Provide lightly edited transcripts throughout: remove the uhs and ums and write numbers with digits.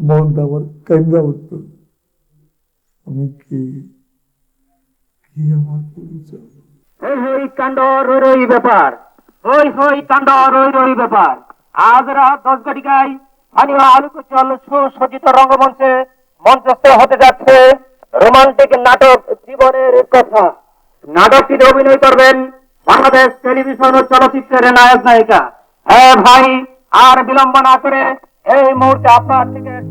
মনটা আমার কেন্দ্রা উঠত। আমি কি কি আমার পরিচয়? হই হই কাণ্ড রই রই ব্যাপার, হই হই কাণ্ড রই রই ব্যাপার। আজ রাত 10 ঘটিকায় স্থানীয় আলোকোজ্জ্বল সুসজ্জিত রঙ্গমঞ্চে মঞ্চস্থ হতে যাচ্ছে রোমান্টিক নাটক জীবনের কথা। নাটকটিতে অভিনয় করবেন বাংলাদেশ টেলিভিশন ও চলচ্চিত্রের নায়ক নায়িকা। হ্যাঁ ভাই, আর বিলম্ব না করে এই মুহূর্তে আপনার টিকিট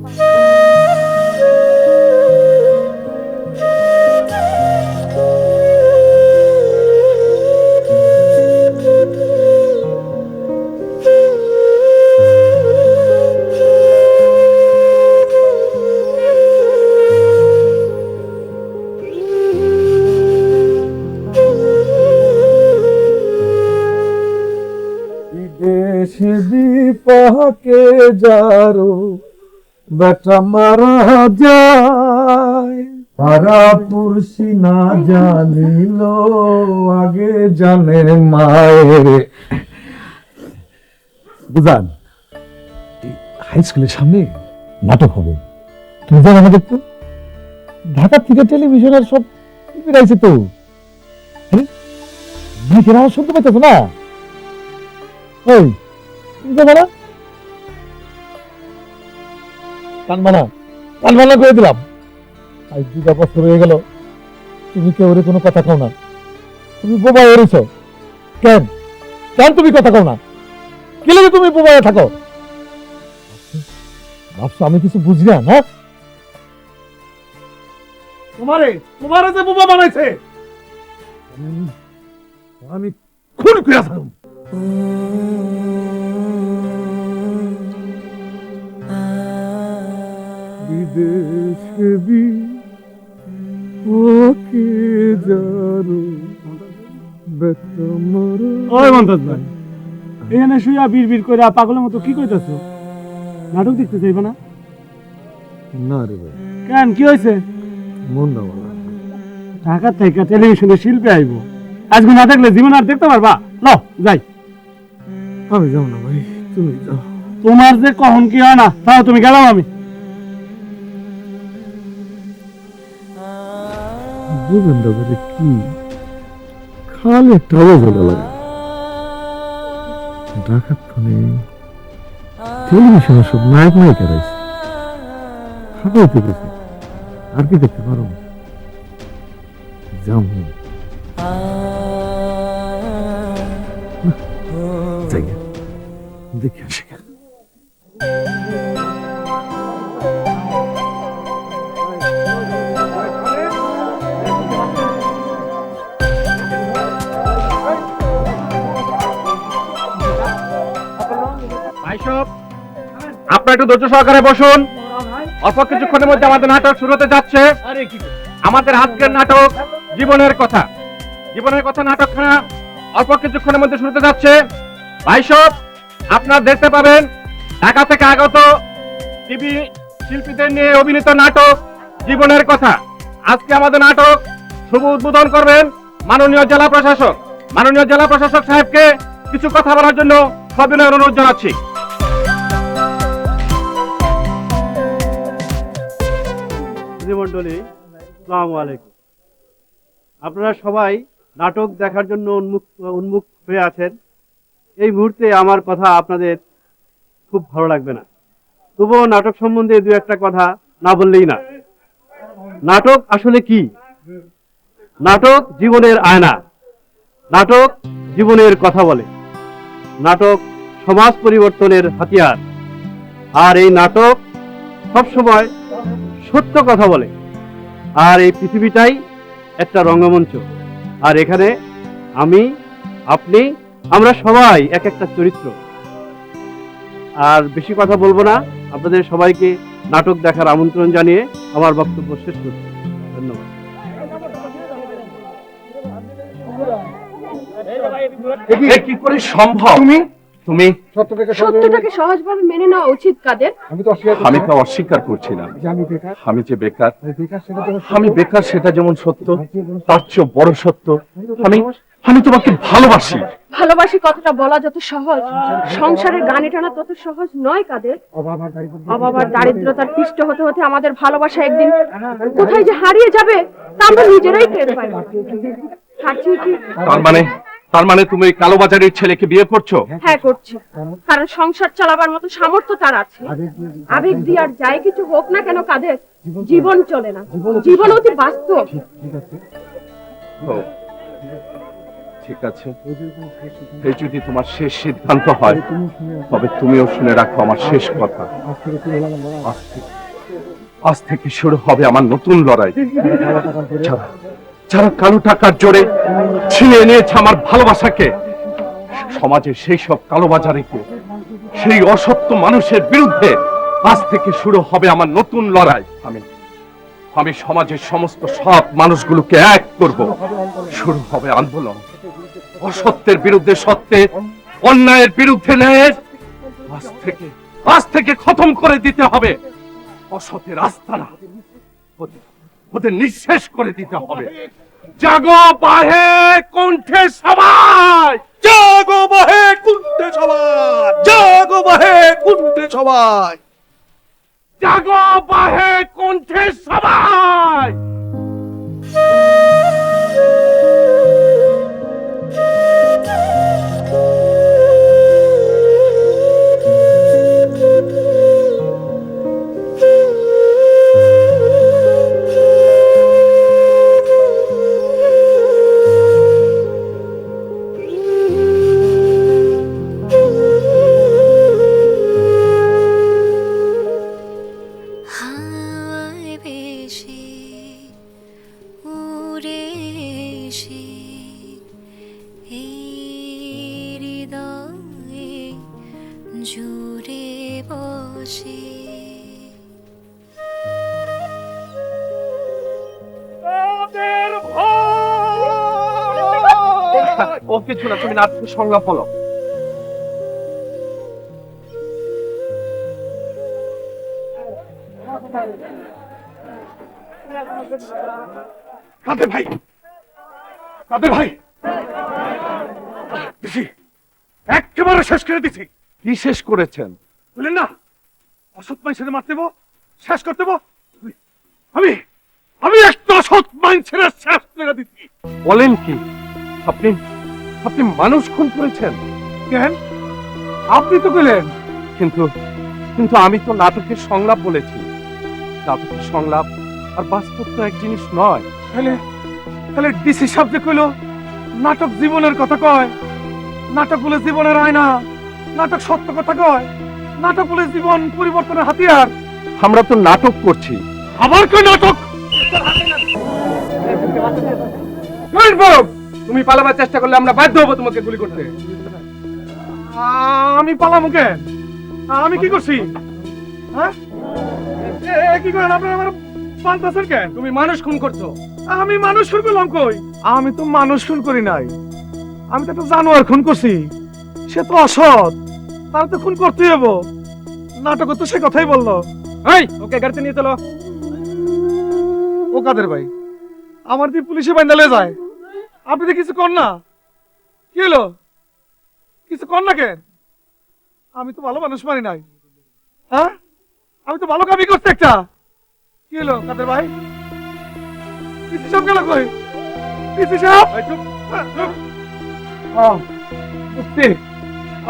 বিদেশে বিপাকে যারো বেটা মারা যায়, পারা পুরসি না জানিল আগে জানে মায়ের। বুঝান, হাই স্কুলের সামনে নাটক হবে, তুমি জানো না? দেখতো ঢাকা থেকে টেলিভিশনের সব বেড়াইছে তো, মাইকের আওয়াজ শুনতে পাইতেছো না? ওই তুমি যাবে না? কানমানা করে দিলাম। আজ 2 বছর হয়ে গেল তুমি কেউ কোনো কথা কও না। তুমি বোবা হয়েছ কেন? কেন তুমি কথা কও না? কি লাগে তুমি বোবা হয়ে থাকো? ভাবছো আমি কিছু বুঝি না? না, তোমারে যে বোবা বানাইছে আমি খুন করে থাকুম। বিদেশে ওকে যারো বেটা মারা। ওই মন্তাজ ভাই, এখানে শুয়া বিড় করে পাগলের মতো কি কইতাছো? নাটক দেখতে চাইবে না? না রে ভাই, কেন, কি হয়েছে? মন না বলা। ঢাকা থেকে টেলিভিশনে শিল্পী আইব, আজকে না দেখলে জীবন আর দেখতে পারবা? ল যাই। আমি যাও না ভাই, তুমি যাও। তোমার যে কখন কি হয় না তাও তুমি গেলাম আমি। বুঝেন না ভাই, কি খালি একটা আওয়াজ ভালো লাগে। ঢাকার ফোনে টেলিভিশনে সব নায়ক নায়িকা রয়েছে, খাবাইতে গেছে, আর কি দেখতে পারো? যাও দেখে আসি। আপনার একটু ধৈর্য সহকারে বসুন। অল্প কিছুক্ষণের মধ্যে আমাদের নাটক শুরু হতে যাচ্ছে। আমাদের আজকের নাটক জীবনের কথা। জীবনের কথা নাটকখানা অল্প কিছুক্ষণের মধ্যে শুরু হতে যাচ্ছে। ভাই সব, আপনারা দেখতে পাবেন ঢাকা থেকে আগত টিভি শিল্পীদের নিয়ে অভিনীত নাটক জীবনের কথা। আজকে আমাদের নাটক শুভ উদ্বোধন করবেন মাননীয় জেলা প্রশাসক। মাননীয় জেলা প্রশাসক সাহেবকে কিছু কথা বলার জন্য সবিনয় অনুরোধ জানাচ্ছি। মন্ডলী, আসসালামু আলাইকুম। আপনারা সবাই নাটক দেখার জন্য উন্মুখ হয়ে আছেন। এই মুহূর্তে আমার কথা আপনাদের খুব ভালো লাগবে না, তবুও নাটক সম্বন্ধে 2-1টা কথা না বললেই না। নাটক আসলে কি? নাটক জীবনের আয়না, নাটক জীবনের কথা বলে, নাটক সমাজ পরিবর্তনের হাতিয়ার। আর এই নাটক সবসময় সত্য কথা বলে। আর এই পৃথিবীটাই একটা রঙ্গমঞ্চ, আর এখানে আমি, আপনি, আমরা সবাই এক একটা চরিত্র। আর বেশি কথা বলবো না, আপনাদের সবাইকে নাটক দেখার আমন্ত্রণ জানিয়ে আমার বক্তব্য শেষ করছি। ধন্যবাদ। কি করে সম্ভব? তুমি সত্যটাকে সহজভাবে মেনে নেওয়া উচিত কাদের? আমি তো অস্বীকার করছি না। আমি যে বেকার, আমি বেকার সেটা যেমন সত্য, তার চেয়ে বড় সত্য আমি তোমাকে ভালোবাসি। ভালোবাসি কথাটা বলা যত সহজ, সংসারের গানে টানা তত সহজ নয় কাদের। অভাব আর দারিদ্রতার পিষ্ট হতে হতে আমাদের ভালোবাসা একদিন কোথায় যে হারিয়ে যাবে তা আমরা নিজেরাই টের পাই না। সাথী কি? তার মানে তুমি ওই কালোবাজারের ছেলেকে বিয়ে করছো? হ্যাঁ করছি, কারণ সংসার চালাবার মতো সামর্থ্য তার আছে। আবেগ দিয়ে আর যাই কিছু হোক না কেন কাদের, জীবন চলে না, জীবন অতি বাস্তব। ও, ঠিক আছে, এই যদি তোমার শেষ সিদ্ধান্ত হয় তবে তুমিও শুনে রাখো আমার শেষ কথা। আজ থেকে শুরু হবে আমার নতুন লড়াই। যারা কালো টাকার জোরে ছিনিয়ে নিয়েছে আমার ভালোবাসাকে, সমাজে সেই সব কালোবাজারিকে, সেই অসত্য মানুষের বিরুদ্ধে আজ থেকে শুরু হবে আমার নতুন লড়াই। আমি সমাজের সমস্ত সৎ মানুষগুলোকে এক করব। শুরু হবে আন্দোলন, অসত্যের বিরুদ্ধে সত্যের, অন্যায়ের বিরুদ্ধে ন্যায়ের। আজ থেকে খতম করে দিতে হবে অসতের আস্তানা, ওদের নিঃশেষ করে দিতে হবে। জাগো বাহে কণ্ঠে সবাই, জাগো বাহে কুণ্ঠে সবাই, জাগো বাহে কুণ্ঠে সবাই। জাগো বাহে কণ্ঠে সবাই। হাওয়ায় ভেসে উড়ে এসে এই হৃদয়ে জুড়ে বসে। ও কিছু না, তুমি নাটকের সংলাপ বলো। কাদের ভাই, কাদের ভাই, দিছি একেবারে শেষ করে দিছি। কি শেষ করেছেন? বললেন না অসৎ মানুষের মারতে দেবো, শেষ করতে দেবো। আমি আমি একটা অসৎ মানুষের শেষ করে দিচ্ছি। বলেন কি? আপনি আপনি মানুষ খুন করেছেন? কেন? আপনি তো বললেন। কিন্তু কিন্তু আমি তো নাটকের সংলাপ বলেছি। নাটকের সংলাপ আর বাস্তব তো এক জিনিস নয়। তাহলে তাহলে ডিসি সাহেব যে কইলো নাটক জীবনের কথা কয়, নাটক বলে জীবনের আয়না, নাটক সত্য কথা কয়, নাটক বলে জীবন পরিবর্তনের হাতিয়ার। আমরা তো নাটক করছি। আবার কই নাটক? তুমি পালাবার চেষ্টা করলে আমরা বাধ্য হবো তোমাকে গুলি করতে। আমি পালামু কেন? আমি কি করছি? হ্যাঁ, কি করেন আপনারা? আমার পাল্টাছেন কেন? তুমি মানুষ খুন করছো। আমি মানুষ খুন করলাম কই? আমি তো মানুষ খুন করি নাই, আমি তো একটা জানোয়ার খুন করছি। সে তো অসৎ, তার তো খুন করতেই হবো। নাটক তো সে কথাই বললো। এই ওকে গাড়িতে নিয়ে চলো। ও কাদের ভাই, আমার দিয়ে পুলিশে বাইন্দালে যায়, আপনি তো কিছু কর না। কি হলো? কিছু কর না কেন? আমি তো ভালো মানুষ মারি নাই। হ্যাঁ, আমি তো ভালো কামই করছি একটা। কি হলো কাদের ভাই? পিসি সাহেব গেল কই? পিসি সাহেব,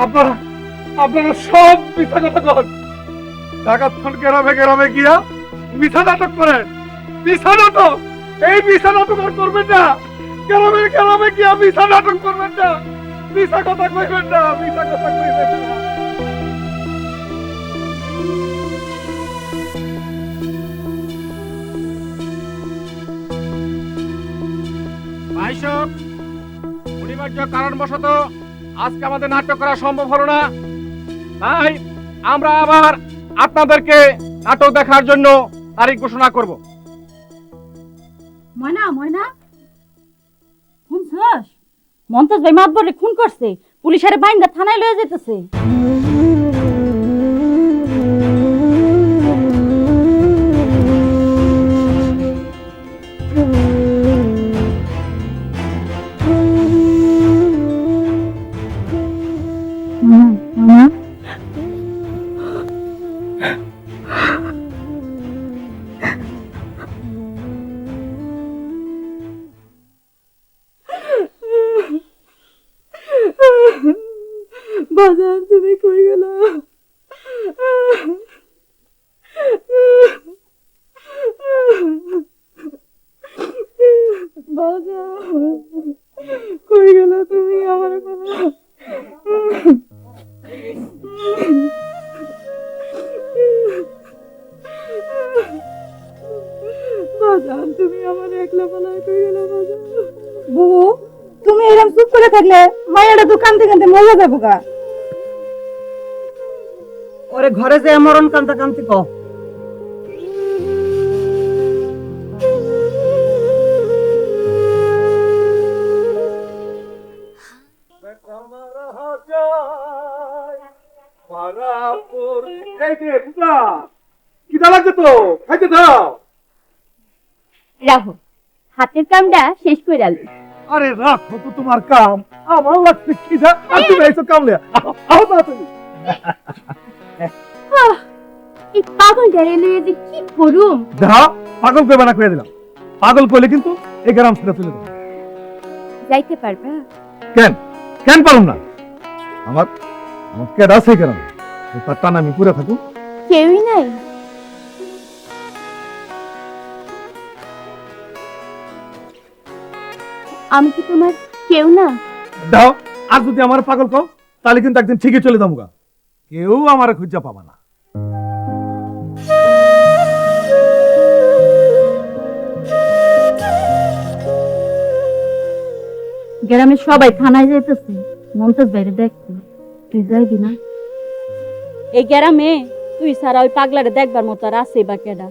আপনারা আপনারা সব মিথ্যা কথা কন। ঢাকা গ্রামে গ্রামে গিয়া মিথ্যা নাটক করেন। মিথ্যা নাটক, এই মিথ্যা নাটক আর করবেন না। গ্রামে গ্রামে গিয়া মিথ্যা নাটক করবেন না, মিথ্যা কথা কইবেন না, মিথ্যা কথা কইবেন না। ভাইসব, অনিবার্য কারণবশত আজকে আমাদের নাটক করা সম্ভব হলো না। তাই আমরা আবার আপনাদেরকে নাটক দেখার জন্য তারিখ ঘোষণা করব। ময়না ময়না শুনছস? মন্তজ ভাই মাতবরে খুন করছে, পুলিশের বাইন্দা থানায় লয়ে যেতেছে। বাজান তুমি কই গেল? বাজান কই গেল তুমি আমার কথা? বাজান তুমি আমার একলা পালায় কই গেল বাজান? বুবু তুমি এরকম চুপ করে থাকলে মায়েরা তো কান্দতে কান্দতে মরে যাবো গা। ওরে ঘরে যে মরণ কান্দা কান্তি ক কিটা লাগছে তো খাইতে দাও। রাহো হাতের কামটা শেষ করে আলো। আরে রাখো তো তোমার কাম, আমার লাগছে খিদা আর তুমি এসো কামলে। আও তাড়াতাড়ি। এই পাগল ডেরে লয়ে যে কি করুম। দেখো পাগল কইবা না কইয়া দিলাম, পাগল কইলে কিন্তু এই গ্রাম ছেড়ে চলে যাবে। যাইতে পারবা? কেন কেন পারুম না? আমার আমার কেডা আছে কেন? তার টান আমি পুরা থাকুন। কেউই নাই? আমি কি তোমার কেউ না? দাও আর যদি আমার পাগল কও তাহলে কিন্তু একদিন ঠিকই চলে যাবো গা, কেউ আমার খুঁজা পাবা না। গ্রামের সবাই থানায় যাইতেছে, মমতাজ বাইরে দেখতে, তুই যাইবি না? এই গ্রামে তুই সারা ওই পাগলারে দেখবার মতো আর আছে বা কেডা?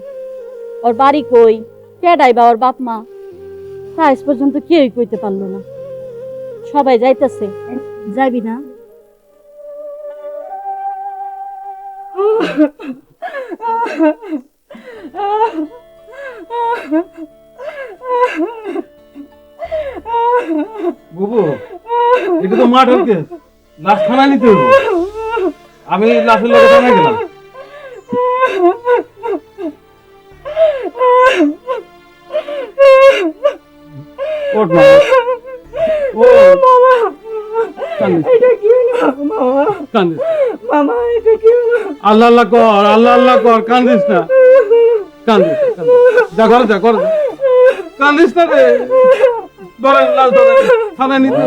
ওর বাড়ি কই, কেডাই বা ওর বাপ মা, তা আজ পর্যন্ত কেউই কইতে পারলো না। সবাই যাইতেছে, যাবি না? বুবু এটা তো মার্ডার কেস, লাশ থানায় নিতে হইব। আমি লাশের লোকে থানায় গেলাম। ওঠ মা, ও কান্দিস, আল্লাহ আল্লাহ কর, আল্লাহ আল্লাহ কর, কান্দিস না, কান্দিস যা ঘরে যা ঘরে যা, কান্দিস না রে। ধরেন লাশ ধরেন, থানায় নিতে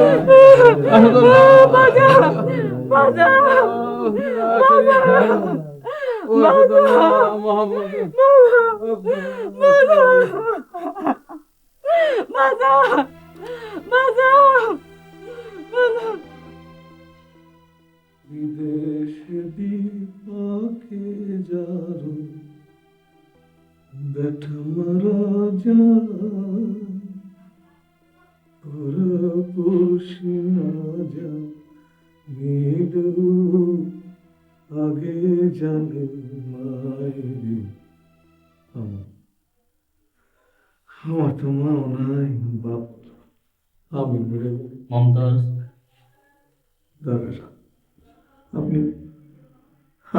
বিদেশ বিপাকে যারো বেটা মারা যায়, পুরুষি না যা মিলু আগে জানে মায়েরি। আমার তো মা নাই, বাপ আমি মরে গেছি। মমতাজ, দাদা আপনি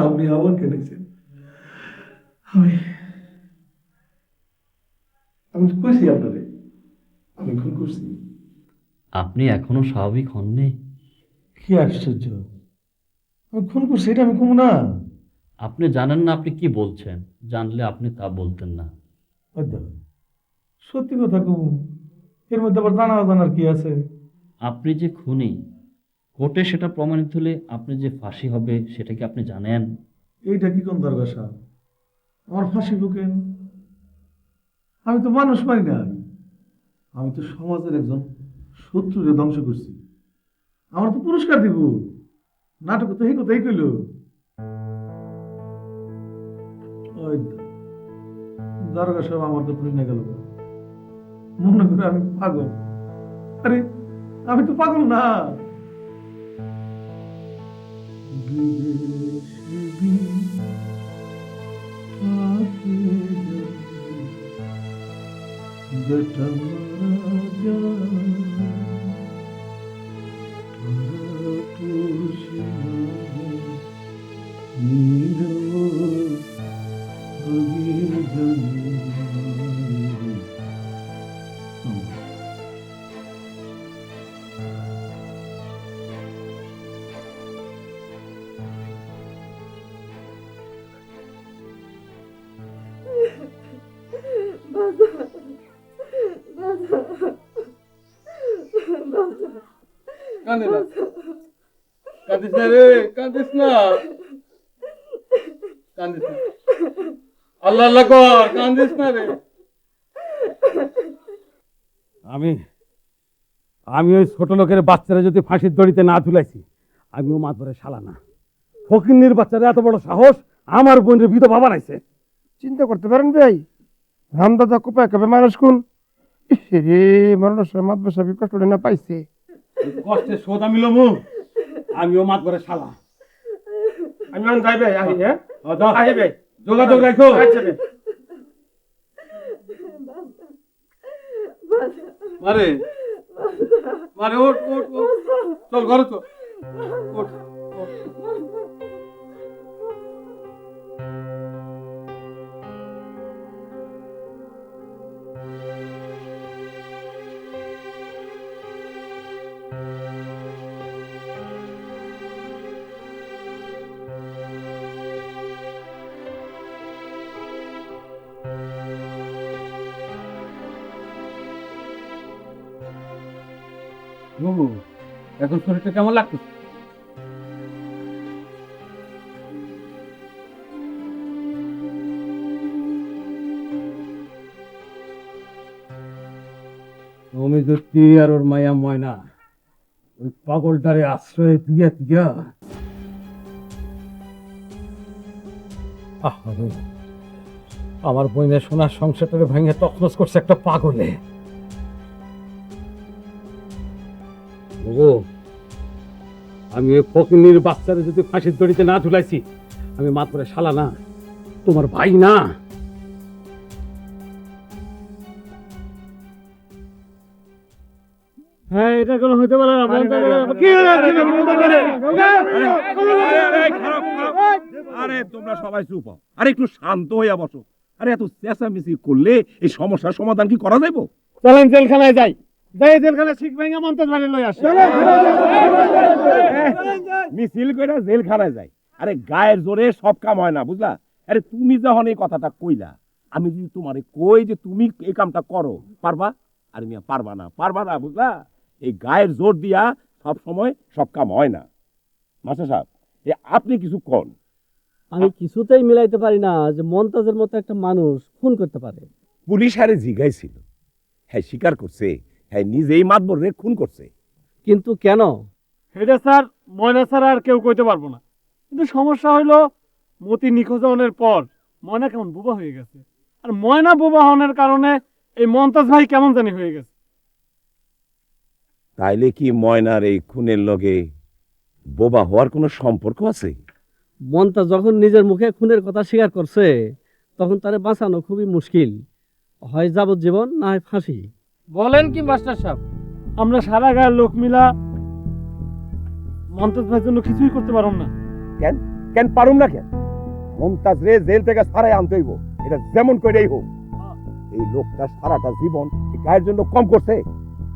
আপনি আবার কেনেছেন? আমি আমি তো কইছি আপনারে আমি খুন করছি। আপনি এখনো স্বাভাবিক হননি? কি আশ্চর্য, আমি খুন করছি এটা আমি কমু না? আপনি জানেন না আপনি কি বলছেন, জানলে আপনি তা বলতেন না। সত্যি কথা কমু, এর মধ্যে আবার জানা অজানার কি আছে? আপনি যে খুনি, কোর্টে সেটা প্রমাণিত হলে আপনি যে ফাঁসি হবে সেটা কি আপনি জানেন? এইটা কি কোন দরকার সাহেব, আমার ফাঁসি বুকেন? আমি তো মানুষ মারি না, আমি তো সমাজের একজন শত্রুরে ধ্বংস করছি। আমার তো পুরস্কার দিব, নাটক তো এই কথাই কইল। ওই দারোগা সাহেব আমার তো পুরি না গেল, মনে করে আমি পাগল। আরে আমি তো পাগল না। বেটা মারা যায়, পুরুষি না মিলু আগে জানে মায়েরি। কান্দে না, কান্দিস না রে, কান্দিস না, কান্দিস না, আল্লাহ আল্লাহ কর, কান্দিস না রে। আমি আমি ওই ছোট লোকের বাচ্চারা যদি ফাঁসির দড়িতে না ঝুলাইছি, আমিও মাতবরের শালা না। ফকিন্নির বাচ্চারা এত বড় সাহস আমার বোনের বিধবা বানাইছে। চিন্তা করতে পারেন ভাই, রামদাদা কোপায় কবে মানুষ কোন রে মানুষ মাদ্রাসা কষ্ট না পাইছে। এই কষ্টের শোধ আমি লমু, আমিও মাতবরের শালা। আমি যাই ভাই, আহি হ্যাঁ আহি ভাই, যোগাযোগ রাখো। মারে মারে, ওঠ ওঠ ওঠ, চল ঘরে চল, ওঠ ওঠ। বাবু, এখন শরীরটা কেমন লাগতো? তুমি যদি আর ওর মায়া ময়না ওই পাগলটারে আশ্রয় দিয়া দিয়া আমার বইনের সোনার সংসারটারে ভেঙে তছনছ করছে একটা পাগলে। আমি ওই ফকিন্নির বাচ্চারে যদি ফাঁসির দড়িতে না ঝুলাইছি, আমি মাত্র শালা না, তোমার ভাই না। হ্যাঁ, এটা কোনো হতে পারে না। আরে তোমরা সবাই চুপ হও। আরে একটু শান্ত হইয়া বসো। আরে এত চেঁচামেচি করলে এই সমস্যার সমাধান কি করা যাইব? চলেন জেলখানায় যাই, যাই জেলখানায় শিখ ভাইঙ্গা মন্তাজ বাড়ি লই আসে। মিছিল কইরা জেলখানায় যাই। আরে গায়ের জোরে সব কাম হয় না, বুঝলা? আরে তুমি যখন এই কথাটা কইলা, আমি যদি তোমারে কই যে তুমি এই কামটা করো, পারবা? আরে মিয়া পারবা না, বুঝলা? এই গায়ের জোর দিয়া সব সময় সব কাম হয় না। মাস্টার সাহেব, আপনি কিছু কন। আমি কিছুতেই মিলাইতে পারি না যে মন্তাজের মতো একটা মানুষ খুন করতে পারে। পুলিশ আরে জিগাইছিল, হ্যাঁ স্বীকার করছে, হ্যাঁ নিজেই মাতবর রে খুন করছে। কিন্তু কেন? এটা স্যার ময়না স্যার আর কেউ কইতে পারবো না। কিন্তু সমস্যা হইলো মতি নিখোঁজ হওয়ার পর ময়না কেমন বোবা হয়ে গেছে, আর ময়না বোবা হওয়ার কারণে এই মন্তাজ ভাই কেমন জানি হয়ে গেছে। তাইলে কি ময়নার এই খুনের লগে বোবা হওয়ার কোনো সম্পর্ক আছে? মন্তাজ যখন নিজের মুখে খুনের কথা স্বীকার করছে, তখন তারে বাঁচানো খুবই মুশকিল। হয় যাবজ্জীবন, না হয় ফাঁসি। বলেন কি মাস্টার সাহেব, আমরা সারা গায়ের লোক মিলা মন্তাজ ভাইয়ের জন্য কিছুই করতে পারব না। কেন কেন পারুম না কেন? মমতাজ রে জেল থেকে ছাড়াই আনতে হইব, এটা যেমন করেই হোক। এই লোকটা সারাটা জীবন এই গায়ের জন্য কম করছে।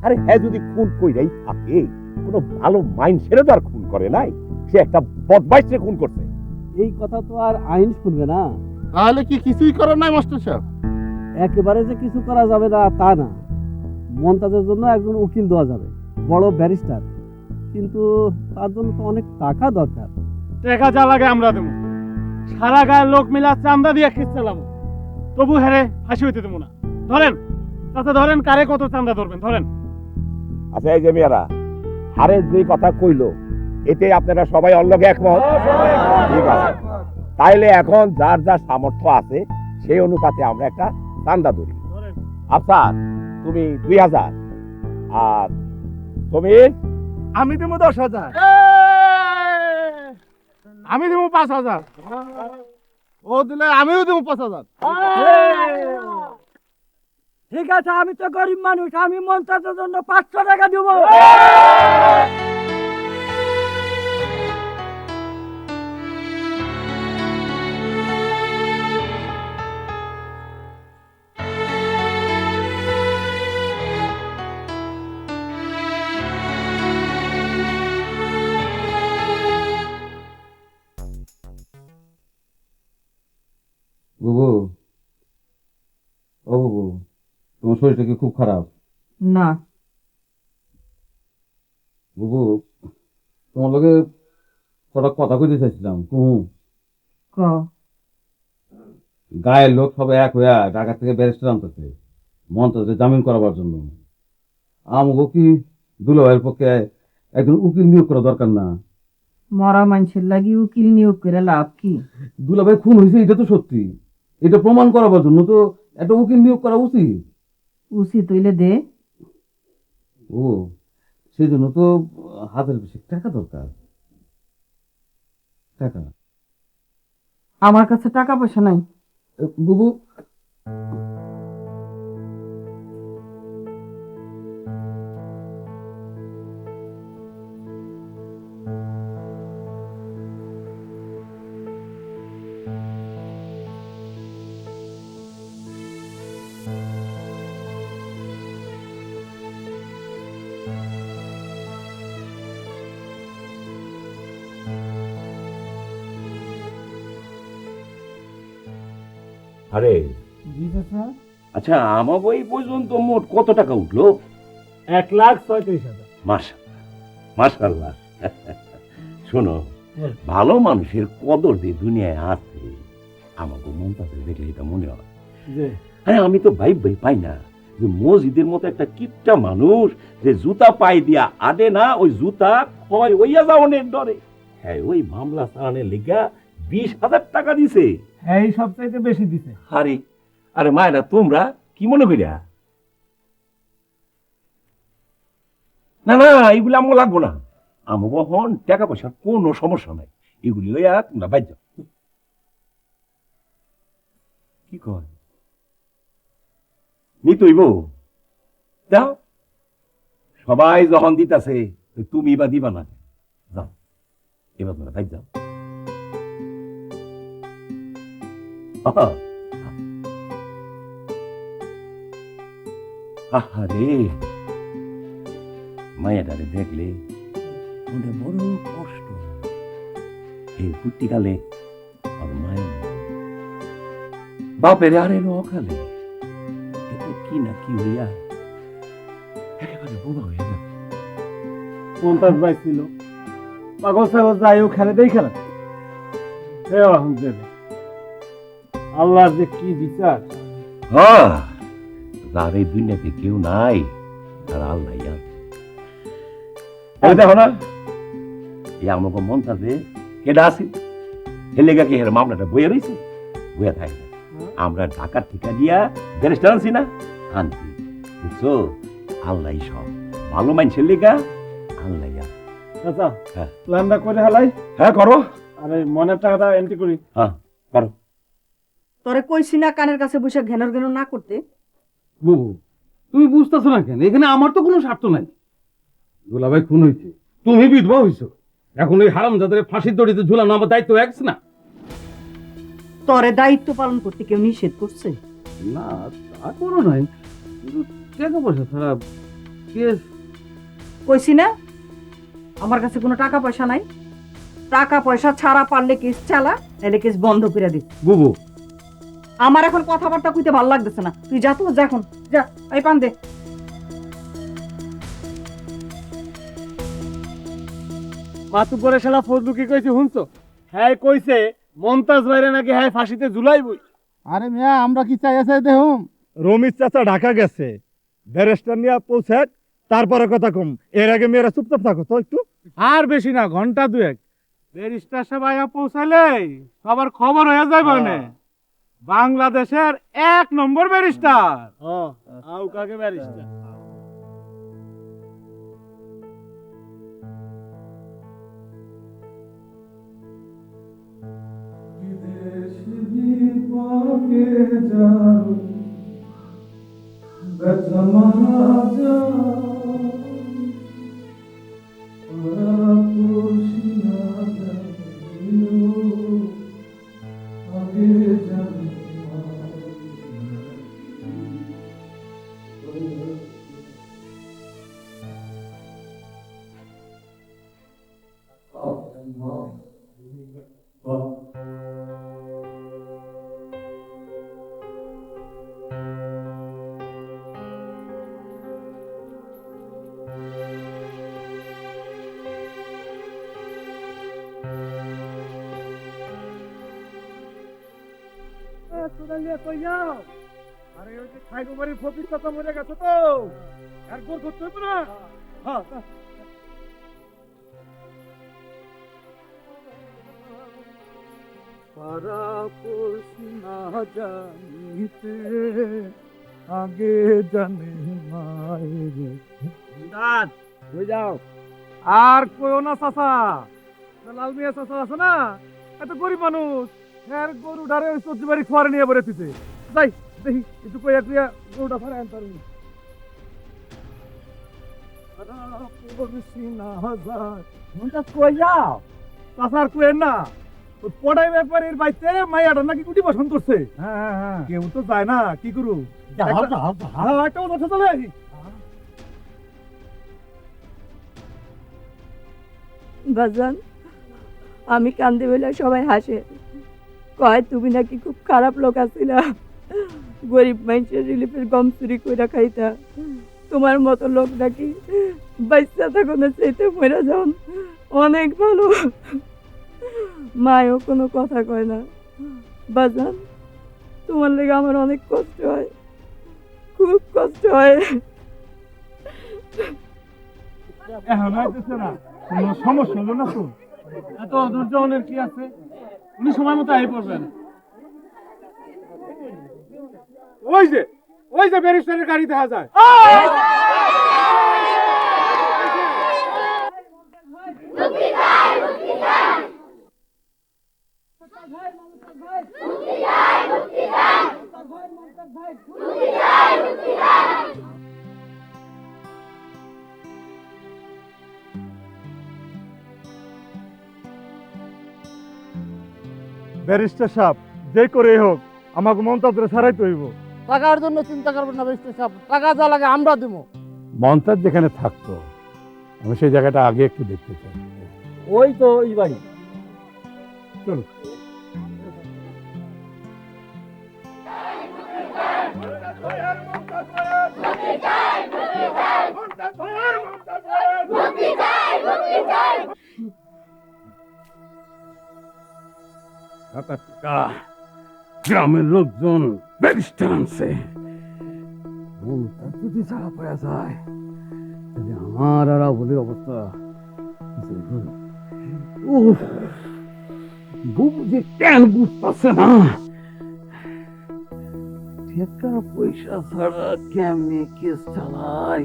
আরে হ্যাঁ, যদি খুন কইরাই থাকে, কোনো ভালো মাইন্ড সেরে তো আর খুন করে নাই, সে একটা বদমাইশে খুন করছে। এই কথা তো আর আইন শুনবে না। তাহলে কি কিছুই করার নাই মাস্টার সাহেব? একেবারে যে কিছু করা যাবে না তা না। মন্তাজের জন্য একজন উকিল দেওয়া যাবে, বড় ব্যারিস্টার, কিন্তু তার জন্য তো অনেক টাকা দরকার। টাকা যা লাগে আমরা দেবো, সারা গায়ের লোক মিলা চান্দা দিয়ে খিঁচলাম, তবু হেরে ফাঁসি হইতে দেবো না। ধরেন তাতে, ধরেন কারে কত চান্দা ধরবেন ধরেন। আচ্ছা এই যে মেয়েরা হারে যে কথা কইলো, এতে আপনারা সবাই অল্লগে একমত? ঠিক আছে, তাইলে এখন যার যার সামর্থ্য আছে সেই অনুপাতে আমরা একটা চান্দা ধরি। আচ্ছা তুমি 2000, আর সমীর? আমি দেবো 10,000। আমি দেবো 5,000। ও দিলে আমিও দেবো 5,000। ঠিক আছে, আমি তো গরিব মানুষ, আমি মন্তাজের জন্য 500 টাকা দেবো। বুবু, ও বুবু, তোমার শরীরটা কি খুব খারাপ? না। বুবু, তোমার লগে কটা কথা কইতে চাইছিলাম। ক। গায়ের লোক সবাই এক হইয়া ঢাকা থেকে ব্যারিস্টার আনতেছে মন্ত্রীদের জামিন করাবার জন্য। আমাকে কি দুলাভাইয়ের পক্ষে একজন উকিল নিয়োগ করা দরকার না? মরা মানুষের লাগি উকিল নিয়োগ করে লাভ কি? দুলাভাই খুন হয়েছে এটা তো সত্যি, এটা প্রমাণ করাবার জন্য তো একটা উকিল নিয়োগ করা উচিত। উচিত হইলে দে। ও, সেই জন্য তো হাতের বেশি টাকা দরকার। টাকা? আমার কাছে টাকা পয়সা নাই। বুবু, আরে জি চাচা। আচ্ছা, আমার বই পর্যন্ত মোট কত টাকা উঠলো? 1,36,000। মাশাআল্লাহ। শোনো, ভালো মানুষের কদর যে দুনিয়ায় আছে আমাকে মমতাজে দেখলে এটা মনে হয়। জি। আরে আমি তো ভাই পাই না যে মসজিদের মতো একটা কিপটা মানুষ যে জুতা পাই দিয়া আদে না, ওই জুতা ক্ষয় হইয়া যাওয়ার ডরে হ্যাঁ ওই মামলা চালানের লিগা 20,000 টাকা দিছে। হ্যাঁ, এই সবচাইতে বেশি দিছে। আরে আরে মায়েরা, তোমরা কি মনে করিয়া? না না, এগুলো আমার লাগবো না। আমার হন টাকা পয়সার কোনো সমস্যা নাই, এগুলি লইয়া তোমরা বাইর যাও। কি কয় নিতইব? যাও, সবাই যখন দিতাছে তুমি বা দিবা না। যাও, এবার তোমরা বাইর যাও। আহারে, মায়াটারে দেখলে মনে বড় কষ্ট। এই পুট্টিকালে আর মায়ের বাপের আর এলো অকালে, এতে কি না কি হইয়া একেবারে বোবা হয়ে গেল। 50 ভাই ছিল, পাগল ছাগল যাই ও খেলে দেই খেলা। আল্লাহর যে কি বিচার। হ্যাঁ, যার এই দুনিয়াতে কেউ নাই তার আল্লাহ দেখো না, এই আমাকে মনটাতে কেডা আছে হেলে গা কি মামলাটা বইয়া রয়েছে, বইয়া থাকে না। আমরা ঢাকার ঠিকা দিয়া ব্যারিস্টার আনছি না, আনছি। বুঝছো, আল্লাহ সব ভালো মানুষের লেগা আল্লাহ। চাচা, হ্যাঁ, প্ল্যানটা করে হালাই। হ্যাঁ করো। আরে মনের টাকাটা এন্ট্রি করি। হ্যাঁ করো। তোরে কইছি না কানের কাছে বসে ঘেনর ঘেনর না করতে? বুবু, তুমি বুঝতেছো না কেন? এখানে আমার তো কোনো স্বার্থ নাই। দুলাভাই খুন হয়েছে, তুমি বিধবা হইছো, এখন ওই হারামজাদারে ফাঁসির দড়িতে ঝুলানো আমার দায়িত্ব এক না? তোরে দায়িত্ব পালন করতে কেউ নিষেধ করছে? না, তা কোনো নাই, কিন্তু টাকা পয়সা ছাড়া কেস। কইছি না আমার কাছে কোনো টাকা পয়সা নাই। টাকা পয়সা ছাড়া পারলে কেস চালা, এলে কেস বন্ধ করে দিস। বুবু, আমার এখন কথাবার্তা কইতে ভালো লাগতেছে না, তুই যা তো, যা এখন যা, এই পান দে। মাতু করে শালা ফজলু কি কইছে শুনছো? হ্যাঁ কইছে মমতাজ ভাইরে নাকি হ্যাঁ ফাঁসিতে ঝুলাইবই। আরে মিয়া, আমরা কি চাই আছে দেখুন? রমিজ চাচা ঢাকা গেছে, ব্যারিস্টার নিয়ে পৌঁছাক, তারপরে কথা কম। এর আগে মেয়েরা চুপচাপ থাকো তো একটু। আর বেশি না, ঘন্টা দুয়েক। ব্যারিস্টার সবাই পৌঁছালেই সবার খবর হয়ে যাবে না। বাংলাদেশের 1 নম্বর ব্যারিস্টার। আউ কাকে ব্যারিস্টার। কই যাও? আরে ওই যে খাইগো বাড়ির ফকির কথা মরে গেছে তো, আর গোর করতে হবে না। হ্যাঁ পারা পড়ছি না জানিতে, আগে জানে মায়ের। হয়ে যাও। আর কইও না চাচা, লাল মিয়া চাচা আছে না, এত গরিব মানুষ, হ্যাঁ গরু ডারে ওই সবজি বাড়ি খোয়ারে নিয়ে বেড়ে দিতে। যাই দেখি একটু কইয়া কইয়া গরুটা ফারে আনতে পারি। কই যাও? চাচার কুয়েন না, ওই পড়াই ব্যাপারের বাইতে মাইয়াটা নাকি গুটি বসন করছে। হ্যাঁ কেউ তো যায় না, কি করু? যাও হ্যাঁ একটা কথা চলে আসি। বাজান, আমি কান্দি বলে সবাই হাসে, কয় তুমি নাকি খুব খারাপ লোক আছিলা, গরিব মানুষের রিলিফের গম চুরি কইরা খাইতা, তোমার মতো লোক নাকি বাচ্চা থাকো না চাইতে মরে যান অনেক ভালো। মায়ও কোনো কথা কয় না। বাজান, তোমার লেগে আমার অনেক কষ্ট হয়, খুব কষ্ট হয়। এখন আইতেছে না, কোনো সমস্যা হলো না তো? এত অধৈর্য হনের কি আছে? উনি সময় মতো আই পড়বেন। ওই যে ব্যারিস্টারের গাড়ি দেখা যায়। ব্যারিস্টার সাহেব, যে করে হোক আমাকে মমতাজরে ছাড়াইতে হইব। টাকার জন্য চিন্তা করবেন না ব্যারিস্টার সাহেব, টাকা যা লাগে আমরা দেবো। মন্তাজ যেখানে থাকতো, আমি সেই জায়গাটা আগে একটু দেখতে চাই। ওই তো এই বাড়ি। চলো। গ্রামের লোকজন ব্যারিস্টার আনছে, যদি ছাড়া পাওয়া যায় তাহলে আমার আর বলির অবস্থা যে কেন বুঝতেছে না, টাকা পয়সা ছাড়া কেমনে কেস চালাই,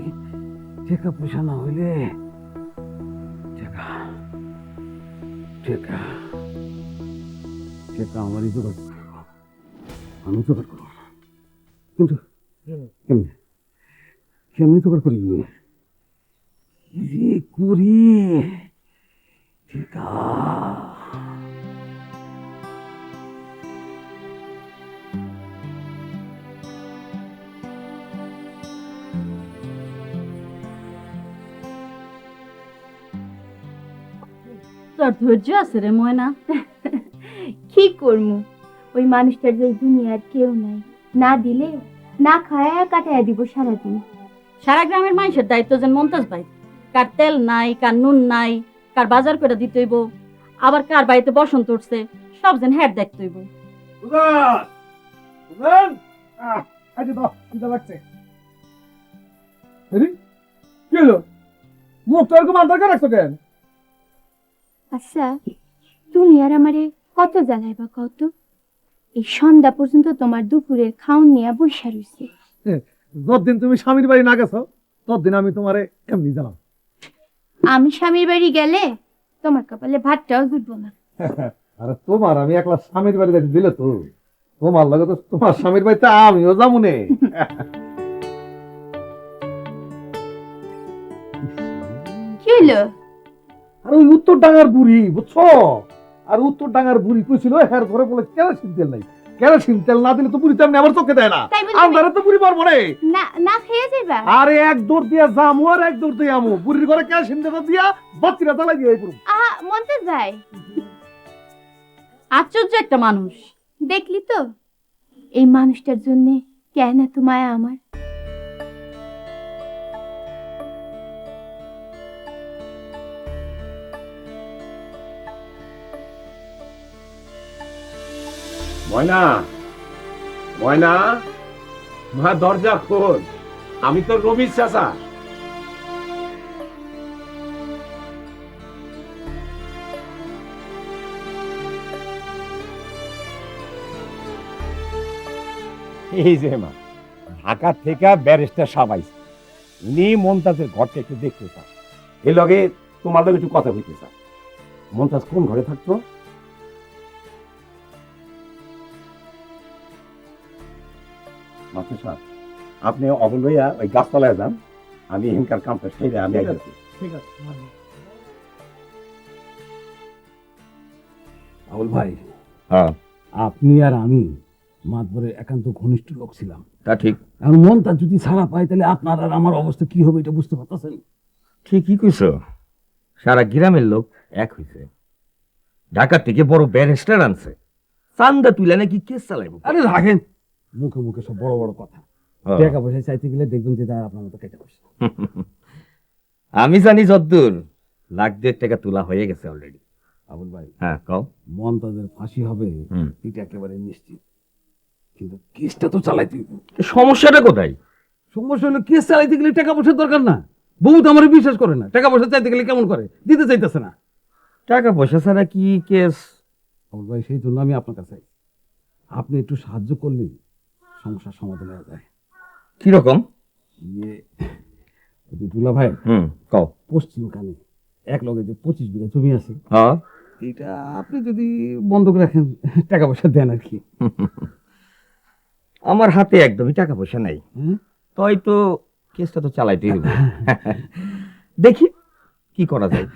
টাকা পয়সা না হইলে টাকা টাকা টাকা আমারই জোগাড় করবো, আমি জোগাড় করবো, কিন্তু কেমনে কেমনি জোগাড় করি, কি যে করি টাকা। তোর ধৈর্য আছে রে ময়না। কি করমু, ওই মানুষটার যে দুনিয়ার কেউ নাই, না দিলে না খায়া কাটাইয়া দিব সারাদিন। সারা গ্রামের মানুষের দায়িত্ব যেন মমতাজ ভাই, কার তেল নাই, কার নুন নাই, কার বাজার করে দিতে হইব, আবার কার বাড়িতে বসন্ত উঠছে, সব যেন হ্যাট দেখতে হইব। মুখটা এরকম আন্দার করে রাখছো কেন? আচ্ছা, তুমি আর আমারে কত জ্বালাইবা কত? এই সন্ধ্যা পর্যন্ত তোমার দুপুরের খাওন নিয়ে বসে রইছে। যতদিন তুমি স্বামীর বাড়ি না গেছো ততদিন আমি তোমারে এমনি জানাম। আমি স্বামীর বাড়ি গেলে তোমার কপালে ভাতটাও জুটবো না। আরে তোমার আমি একলা স্বামীর বাড়ি যেতে দিলে তো, তোমার লাগে তো তোমার স্বামীর বাড়িতে আমিও যাবো নে। কি হলো? আর ওই উত্তর ডাঙ্গার বুড়ি বুঝছো, আর উত্তর ডাঙ্গার বুড়ি কইছিল হ্যার ঘরে বলে কেরোসিন তেল নাই, কেরোসিন তেল না দিলে তো বুড়ি তেমনি আমার চোখে দেয় না, আন্ধারে তো বুড়ি পারবো রে। না না খেয়ে যাইবা? আরে এক দৌড় দিয়া যামু আর এক দৌড় দিয়ে আমু, বুড়ির ঘরে কেরোসিন তেল দিয়া বাতিটা জ্বালাই দিয়ে পুরো। মন্তেজ ভাই, আশ্চর্য একটা মানুষ। দেখলি তো এই মানুষটার জন্য কেন এত মায়া আমার। ময়না ময়না, মা দরজা খোল, আমি তো রবির চাচা। এই যে মা, ঢাকা থেকে ব্যারিস্টার সবাই উনি মমতাজের ঘরটা একটু দেখতে চান, এই লগে তোমার লগে একটু কথা বলতে চান। মমতাজ কোন ঘরে থাকতো? মাস্টার সাহেব, আপনি অবল ভাইয়া ওই গাছতলায় যান, আমি এখানকার কামটা সেরে আমি আইতেছি। ঠিক আছে। আবুল ভাই, হ্যাঁ, আপনি আর আমি মাতবরের একান্ত ঘনিষ্ঠ লোক ছিলাম। তা ঠিক। এখন মনটা যদি ছাড়া পায় তাহলে আপনার আর আমার অবস্থা কি হবে এটা বুঝতে পারতেছেন? ঠিকই কইছো, সারা গ্রামের লোক এক হইছে। ঢাকা থেকে বড় ব্যারিস্টার আনছে, চান্দা তুলে নাকি কেস চালাইব। আরে রাখেন, মুখে মুখে সব বড় বড় কথা। টাকা পয়সা চাইতে গেলে দেখবেন যে তারা আপনার মতো কেটে বসে। আমি জানি যদ্দূর লাখ 2 টাকা তোলা হয়ে গেছে অলরেডি। আবুল ভাই, হ্যাঁ কও। মমতাজের ফাঁসি হবে হুম। এটা একেবারে নিশ্চিত, কিন্তু কেসটা তো চালাইতে হইব। সমস্যাটা কোথায়? সমস্যা হলো কেস চালাইতে গেলে টাকা পয়সার দরকার না। বহুত আমার বিশ্বাস করে না, টাকা পয়সা চাইতে গেলে কেমন করে, দিতে চাইতেছে না। টাকা পয়সা ছাড়া কি কেস? আবুল ভাই, সেই জন্য আমি আপনার কাছে আপনি একটু সাহায্য করলে সমস্যার সমাধান হয়ে যায়। কিরকম? ইয়ে, দুলা ভাই, কও। পশ্চিম কানে এক লগে যে 25 বিঘা জমি আছে, হ্যাঁ, এটা আপনি যদি বন্ধক রাখেন, টাকা পয়সা দেন আর কি। আমার হাতে একদমই টাকা পয়সা নাই, হুম? তাই তো কেসটা তো চালাইতেই হবে। দেখি কি করা যায়।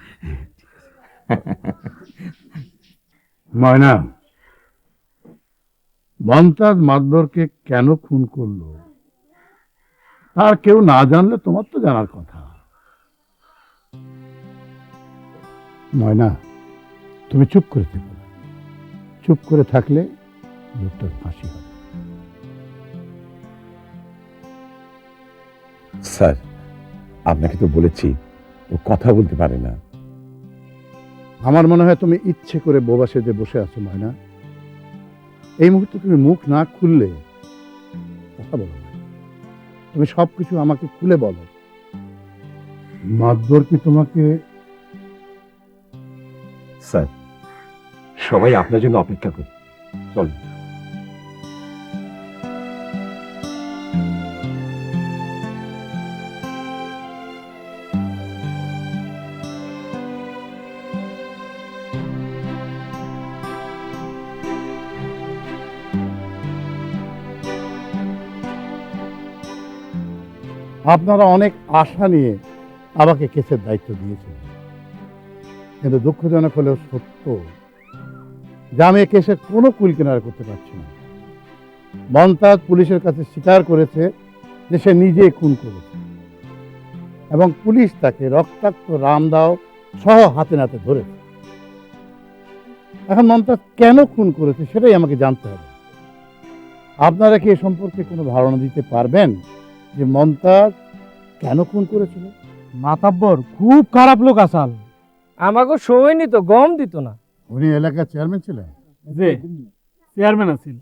ময়না, মমতাজ মাতবরকে কেন খুন করলো আর কেউ না জানলে তোমার তো জানার কথা। ময়না, তুমি চুপ করে থেকো, চুপ করে থাকলে লোকটার ফাঁসি হবে। স্যার, আপনাকে তো বলেছি ও কথা বলতে পারে না। আমার মনে হয় তুমি ইচ্ছে করে বোবা সেজে বসে আছো ময়না। এই মুহূর্তে তুমি মুখ না খুললে কথা বলো না, তুমি সবকিছু আমাকে খুলে বলো। মাতবর কি তোমাকে? স্যার, সবাই আপনার জন্য অপেক্ষা করি, চল। আপনারা অনেক আশা নিয়ে আমাকে কেসের দায়িত্ব দিয়েছেন, কিন্তু দুঃখজনক হলেও সত্য যে আমি এই কেসের কোনো কুল কিনারা করতে পারছি না। মমতাজ পুলিশের কাছে স্বীকার করেছে যে সে নিজে খুন করেছে, এবং পুলিশ তাকে রক্তাক্ত রামদাও সহ হাতে নাতে ধরেছে। এখন মমতাজ কেন খুন করেছে সেটাই আমাকে জানতে হবে। আপনারা কি এ সম্পর্কে কোনো ধারণা দিতে পারবেন যে মমতাজ কেন খুন করেছিল? মাতাব্বর খুব খারাপ লোক আসাল, আমাকে সইনি তো গম দিত না। উনি এলাকার চেয়ারম্যান ছিলেন? যে চেয়ারম্যান আছিল,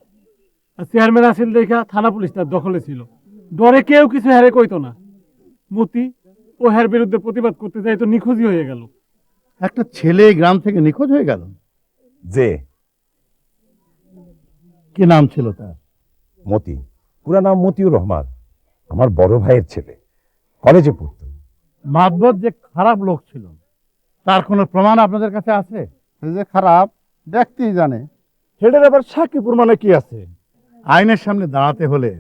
আর চেয়ারম্যান আছিল দেখা থানা পুলিশ তার দখলে ছিল, ডরে কেউ কিছু হারে কইতো না। মতি ও হের বিরুদ্ধে প্রতিবাদ করতে যাই তো নিখোঁজই হয়ে গেল। একটা ছেলে এই গ্রাম থেকে নিখোঁজ হয়ে গেল? যে কি নাম ছিল তার? মতি, পুরা নাম মতিউর রহমান, আমার বড় ভাইয়ের ছেলে, কলেজে পড়তো। মাতবর যে খারাপ লোক ছিল তার কোনো প্রমাণ আপনাদের কাছে আছে? সে যে খারাপ ব্যক্তিই জানে, সেটার আবার সাক্ষী প্রমাণে কি আছে? আইনের সামনে দাঁড়াতে হলে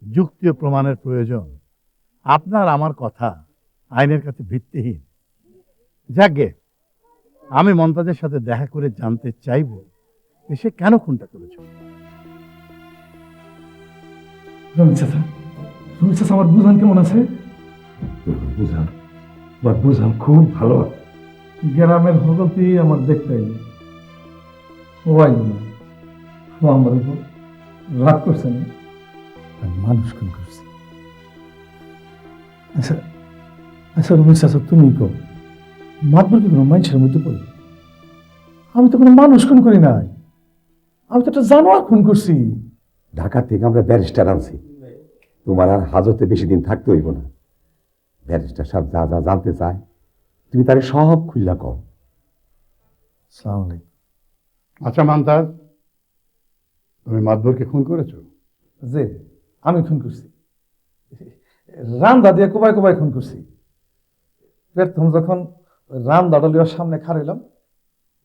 যুক্তি ও প্রমাণের প্রয়োজন। আপনার আমার কথা আইনের কাছে ভিত্তিহীন। যাকে আমি মমতাজের সাথে দেখা করে জানতে চাইব যে সে কেন খুনটা করেছে। আমার বুঝান কেমন আছে? বুঝান খুব ভালো। গ্রামের হগতি আমার দেখতে সবাই না, ও আমার উপর রাগ করছে না, মানুষ খুন করছে। আচ্ছা আচ্ছা রমেশ চাচা, তুমি কো মাতবর কি কোনো মানুষের মধ্যে পড়ি? আমি তো কোনো মানুষ খুন করি নাই, আমি তো একটা জানোয়ার খুন করছি। ঢাকা থেকে আমরা ব্যারিস্টার আনছি, তোমার আর হাজতে বেশি দিন থাকতে হইব না। ব্যারিস্টার সাহেব যা যা জানতে চায় তুমি তারে সব খুইলা কও। আসসালামু আলাইকুম। আচ্ছা মান্তাজ, তুমি মাতবরকে খুন করেছো? যে আমি খুন করছি, রান্দা দিয়ে কোবাই কোবাই খুন করছি। প্রথম যখন রান্দা ডলিয়ার সামনে খাড়াইলাম,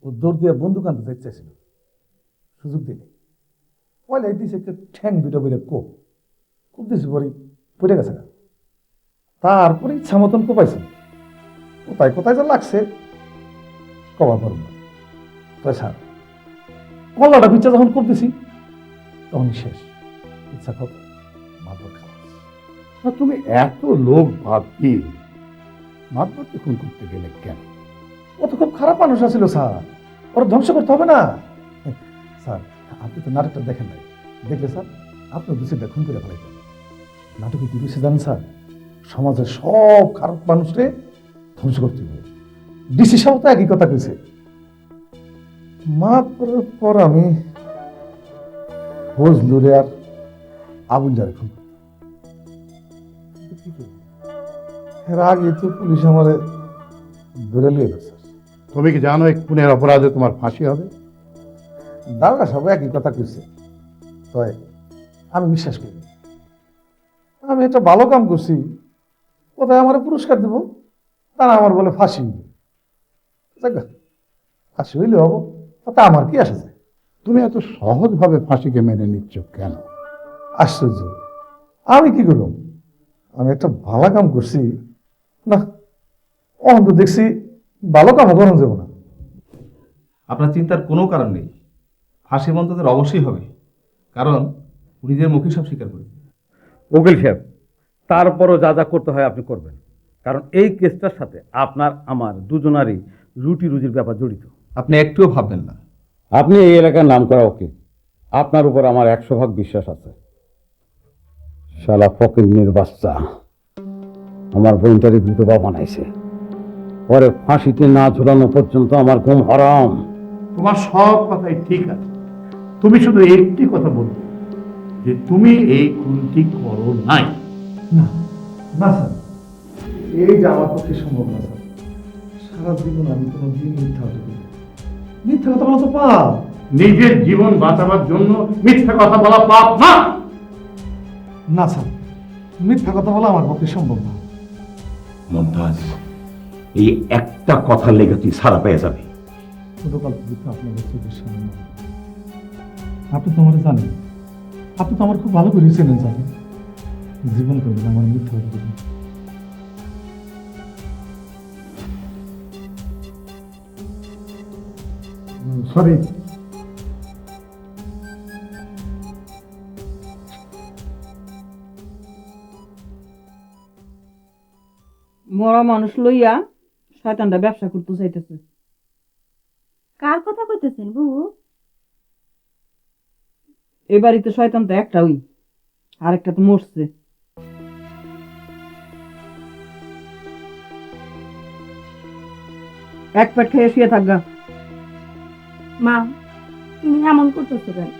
ও দৌড় দিয়ে বন্দুক আনতে দেখতে চাইছিল, সুযোগ দিলে পয়লা দিয়েছে একটা ঠ্যাং দুইটা বইরে কোপ দিয়েছি, পরে পড়ে গেছে। তারপরে ইচ্ছা মতন কোপাইছে, কোথায় কোথায় যা লাগছে কবা পারব না। স্যার কল্লাটা পিচ্ছা যখন কোপ দিছি তখন শেষ, ইচ্ছা কত মাতবর খাওয়া। না, তুমি এত লোক ভাবছি মাতবরকে খুন করতে গেলে কেন? ও তো খুব খারাপ মানুষ আছিল স্যার, ওরা ধ্বংস করতে হবে না। স্যার আপনি তো নাটকটা দেখেন নাই, দেখলে স্যার আপনি দোষীটা খুন করে ফেলাইতেন। নাটকে কি বেশি জানেন স্যার, সমাজের সব খারাপ মানুষকে ধ্বংস করতে হবে। ডিসি সাহেব তো একই কথা কইছে। মাফ করার পর আমি ফজলুরে আর আবুল্লার খুন করতাম। এর আগে তো পুলিশ আমারে ধরে লিয়ে গেছে। তুমি কি জানো এই খুনের অপরাধে তোমার ফাঁসি হবে? দাদা সব একই কথা কইছে, তবে আমি বিশ্বাস করি। আমি একটা ভালো কাম করছি, কোথায় আমার পুরস্কার দেব, তারা আমার বলে ফাঁসি হইবে। ফাঁসি হইলে হবো, তাতে আমার কি আসে যায়? তুমি এত সহজভাবে ফাঁসিকে মেনে নিচ্ছ কেন? আশ্চর্য, আমি কি করলাম? আমি একটা ভালো কাম করছি না, অন্ত দেখছি ভালো কামও করা যাব না। আপনার চিন্তার কোনো কারণ নেই, ফাঁসি মন্তদের অবশ্যই হবে, কারণ নিজের মুখে সব স্বীকার করেছে। উকিল সাহেব, তারপরও যা যা করতে হয় আপনি করবেন, কারণ এই কেসটার সাথে আপনার আমার দুজনারই রুটি রুজির ব্যাপার জড়িত। আপনি একটুও ভাববেন না। আপনি এই এলাকার নাম করা উকিল, আপনার উপর আমার 100% বিশ্বাস আছে। শালা ফকিন্নির বাচ্চা আমার বোনটারে বিধবা বানাইছে, পরে ফাঁসিতে না ঝুলানো পর্যন্ত আমার ঘুম হারাম। তোমার সব কথাই ঠিক আছে, তুমি শুধু একটি কথা বলবে যে তুমি এই খুনটি করো নাই। না না স্যার, এই যে আমার পক্ষে সম্ভব না স্যার। সারা জীবন আমি কোনো দিন মিথ্যা কথা বলি, মিথ্যা কথা বলা তো পাপ। নিজের জীবন বাঁচাবার জন্য মিথ্যা কথা বলা পাপ না। না স্যার, মিথ্যা কথা বলা আমার পক্ষে সম্ভব না। মমতাজ, এই একটা কথার লেগে তুই সারা পেয়ে যাবে। ছোটকাল থেকে তো আপনাদের চোখের সামনে আপনি তো আমার জানেন, আপনি তো আমার খুব ভালো করে চেনেন, জানেন জীবন করবেন আমার মিথ্যা কথা বলবেন। সরি। মরা মানুষ লইয়া শয়তানটা ব্যবসা করতে চাইতেছে। কার কথা কইতেছেন বুবু? এই বাড়িতে শয়তান তো একটা, ওই আরেকটা তো মরছে। এক পেট খেয়ে শুয়ে থাকগা। মা তুমি এমন করতেছো কেন?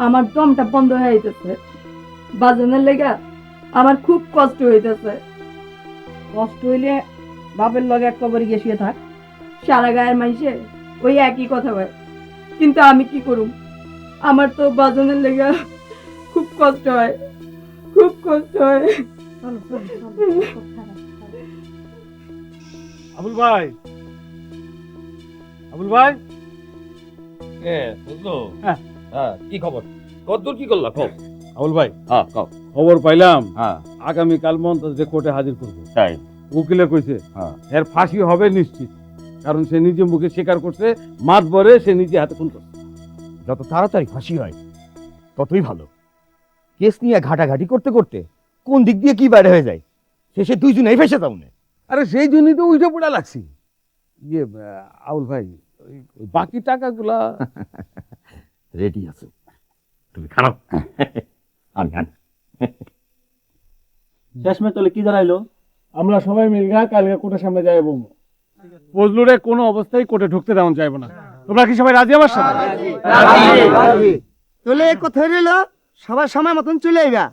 আমার দমটা বন্ধ হয়ে যাইতেছে, বাজানের লেগা আমার খুব কষ্ট হইতেছে। কষ্ট হইলে বাপের লগে এক কবরে গিয়ে শুয়ে থাক। সারা গায়ের মাইসে ওই একই কথা বলে, কিন্তু আমি কি করুম? আমার তো বাজানের লেগা খুব কষ্ট হয়, খুব কষ্ট হয়। আবুল ভাই, আবুল ভাই, কি খবর? কতদূর কি করলা? আবুল ভাই, হ্যাঁ, খবর পাইলাম হ্যাঁ, আগামীকাল মন্ত্রী কোর্টে হাজির করবো। তাই? উকিলে কইছে হ্যাঁ। এর ফাঁসি হবে নিশ্চিত, কারণ সে নিজে মুখে স্বীকার করছে মাতবরে সে নিজে হাতে খুন করছে। যত তাড়াতাড়ি ফাঁসি হয় ততই ভালো। কেস নিয়ে ঘাটাঘাটি করতে করতে কোন দিক দিয়ে কি বাইরে হয়ে যায়, শেষে দুইজনেই ফেসে যাও না। আরে সেই জন্যই তো উইটা পড়া লাগছি। ইয়ে আবুল ভাই, ওই বাকি টাকাগুলা রেডি আছে, তুমি খারাপ আমি শেষমেশ তাহলে কি জানাইলো? আমরা সবাই মিলগা কালকে কোর্টের সামনে যাই বলবো। ফজলুরে কোনো অবস্থায় কোর্টে ঢুকতে দেওয়া যাইব না। তোমরা কি সবাই রাজি আমার সাথে? তাহলে কোথায় রইল, সবার সময় মতন চলে আইবা।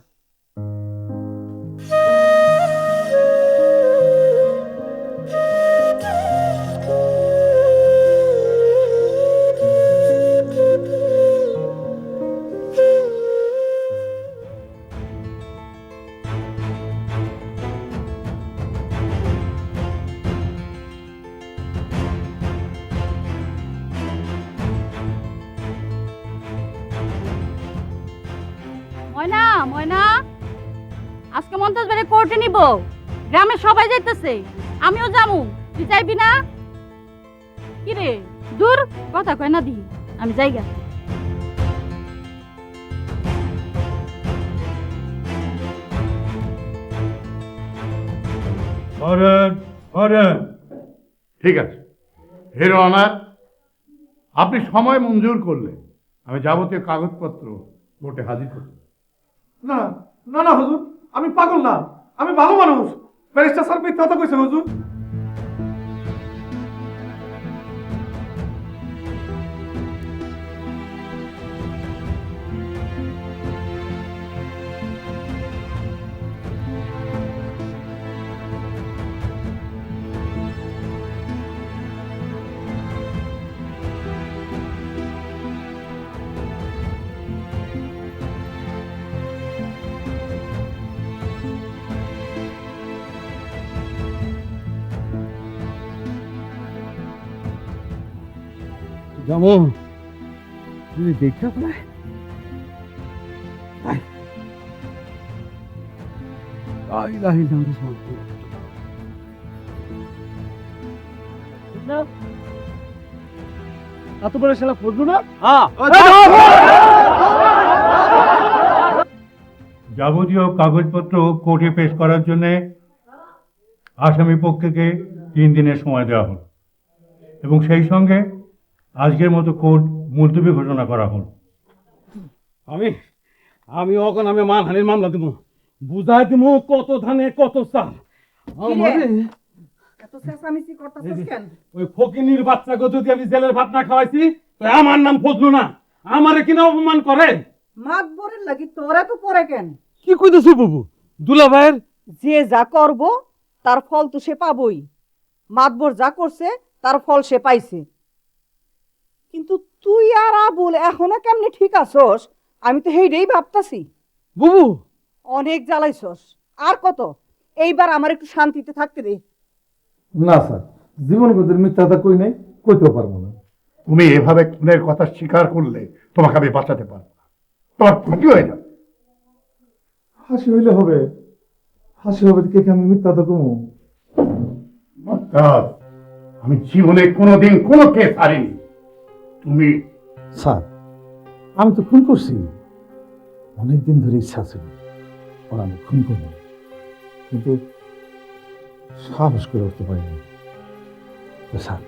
ময়না ময়না, আজকে মন্তাজ ভাইরে কোর্টে নিব, গ্রামে সবাই যাইতেছে, আমিও যামু, তুই যাইবি না? কি রে, দূর কথা কয় না দি, আমি যাইগা। ঠিক আছে হিরো অনার, আপনি সময় মঞ্জুর করলে আমি যাবতীয় কাগজপত্র কোর্টে হাজির করতে। না না না হুজুর, আমি পাগল না, আমি ভালো মানুষ। ব্যারিস্টার স্যার মিথ্যা কথা কইছে হুজুর। যেমন তুমি দেখা প্রায় এত বড় শালা ফজলু না? যাবতীয় কাগজপত্র কোর্টে পেশ করার জন্য আসামি পক্ষকে 3 দিনের সময় দেওয়া হল এবং সেই সঙ্গে আজকের মতো কোর্ট মুলতবি ঘোষণা করা হল। আমি অখন আমি মানহানির মামলা দিব, বুঝাই দিব কত ধানে কত চাল। এত চেঁচামেচি করতেছিস কেন? ওই ফকিনির বাচ্চাকে যদি আমি জেলের ভাত না খাওয়াইছি, তো আমার নাম ফজলু না, আমারে কিনা অপমান করে। মাতবরের লাগি তোরা তো পরে কেন? কি কইতেছো বাবু? দুলা ভাইয়ের যে যা করব তার ফল তো সে পাবই। মাতবর যা করছে তার ফল সে পাইছে। কিন্তু তুই আর আবুল এখনো কেমনে ঠিক আছস? আমি তো হেইটাই ভাবতাছি। বুবু অনেক জ্বালাইছস, আর কত? এইবার আমার একটু শান্তিতে থাকতে দে। না স্যার, জীবন গতির মিথ্যা কথা কই নাই, কইতেও পারবো না। তুমি এভাবে খুনের কথা স্বীকার করলে তোমাকে আমি বাঁচাতে পারবো না, তোমার ক্ষতি হয়ে যাবে। হাসি হইলে হবে, হাসি হবে কে আমি মিথ্যা কথা কমু? আমি জীবনে কোনোদিন কোনো কেস হারিনি। তুমি স্যার, আমি তো খুন করছি, অনেকদিন ধরে ইচ্ছা ছিল ওরা আমি খুন করবো, কিন্তু সাহস করে উঠতে পারিনি। তো স্যার,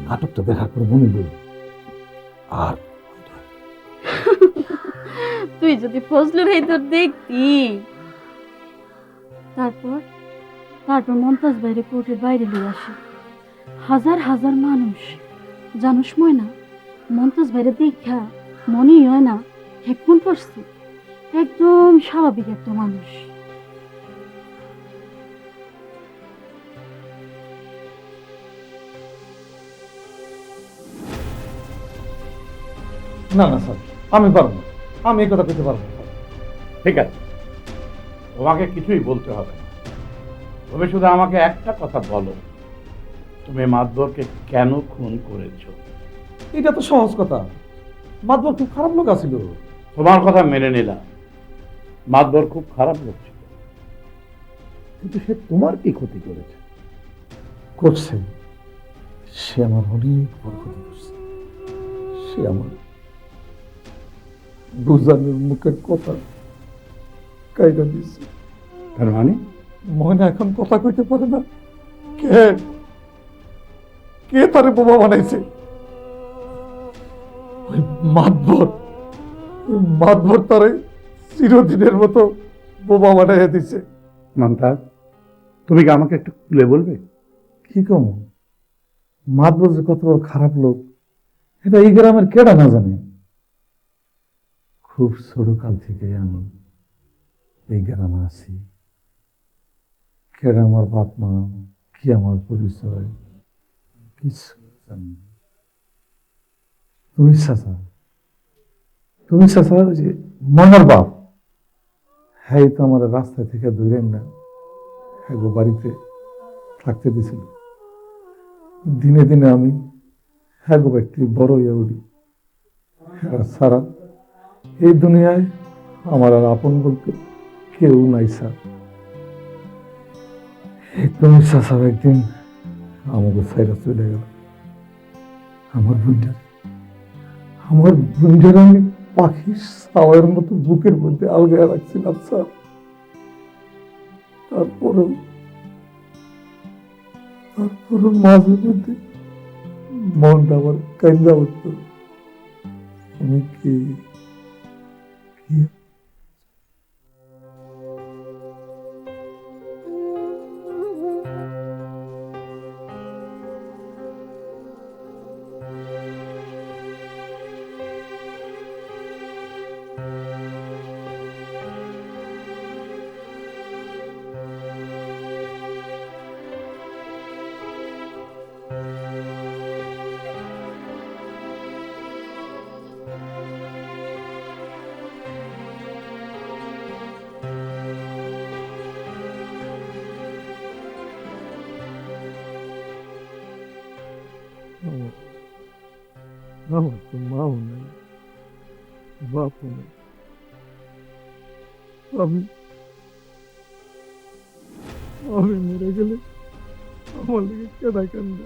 নাটকটা দেখার পর মনে হল আর তুই যদি ফজলুর এই তোর দেখতি। তারপর তারপর মন্তাজ বাইরে কোর্টের বাইরে নিয়ে আসে, হাজার হাজার মানুষ। জানুস ময়না, মন্তাজ বাইরে দেখা মনেই হয় না এখন করছে, একদম স্বাভাবিক একটা মানুষ। না না স্যার, আমি পারবো না, আমি এই কথা কইতে পারবো না। ঠিক আছে, তোমাকে কিছুই বলতে হবে না, তবে শুধু আমাকে একটা কথা বলো, তুমি মাতবরকে কেন খুন করেছো? এটা তো সহজ কথা, মাতবর খুব খারাপ লোক আছিল। তোমার কথা মেনে নিলাম, মাতবর খুব খারাপ লোক ছিল, কিন্তু সে তোমার কি ক্ষতি করেছে? করছে, সে আমার অনেক বড় ক্ষতি করছে। সে আমার বুঝানোর মুখের কথা কাইরা দিয়েছে। তার মানে ময়না এখন কথা কইতে পারে না। কে কে তারে বোমা বানাইছে? ওই মাতবর তারে চিরদিনের মতো বোমা বানাইয়া দিছে। মমতাজ, তুমি কি আমাকে একটু খুলে বলবে? কি কম, মাতবর যে কত বড় খারাপ লোক, এটা এই গ্রামের কেডা না জানে? খুব ছোটকাল থেকে আমি এই গ্রামে আছি। কেডা আমার বাপ মা, কি আমার পরিচয়, কিছু জানি না। তুমি চাচা, ওই যে মনার বাপ, হ্যাঁ তো আমার রাস্তা থেকে ধরেন না, হ্যাঁ গো বাড়িতে থাকতে দিছিল। দিনে দিনে আমি হ্যাঁ গো একটি বড় হয়ে উঠি। হ্যাঁ সারা এই দুনিয়ায় আমার আর আপন বলতে কেউ নাই স্যার। তুমি চাচা একদিন আমাকে সাইরা চলে গেল। আমার বুঝার আমি পাখির সাওয়ার মতো বুকের মধ্যে আলগা রাখছিলাম স্যার। তারপরেও মাঝে মধ্যে মনটা আমার কান্দা উঠতো। আমি কি আমার তো মাও নাই, বাপও নাই। আমি মরে গেলে আমার লেগে কেদা কান্দে।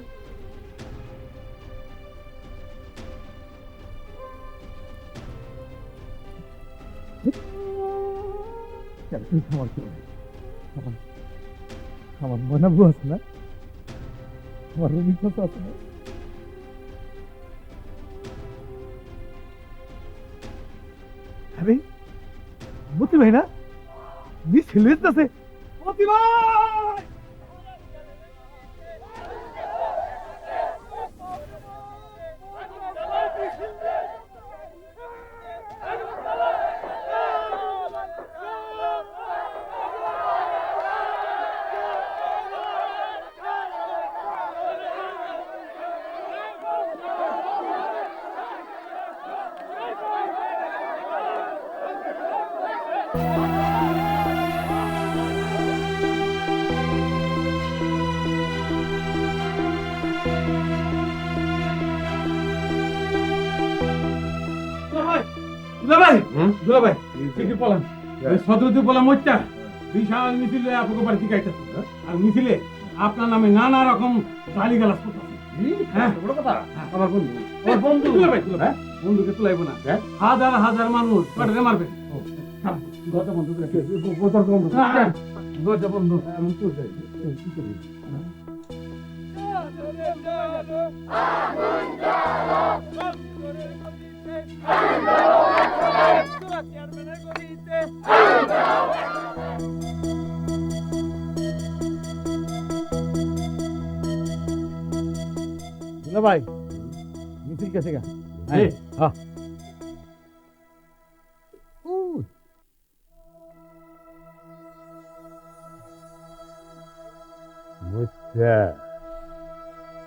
আমার মনে বউ আছে না, আমার অভিজ্ঞতা আছে না। আরে মতি ভাই না, মিছিল আছে। মতি ভাই দুলাভাই ঠিকই বলেন, সদরতে বলা মজ্জা বিশাল মিছিল আপনাকে বাড়ি থেকে আইতেছে। আর মিছিলে আপনার নামে নানা রকম গালিগালাজ করতেছে। আমার বন্ধু, বন্ধুকে তুলাইবো না, হাজার হাজার মানুষ মারবে। বন্ধু আমি তো যাই, কি করি? ভাই মিছিল কেসে গা?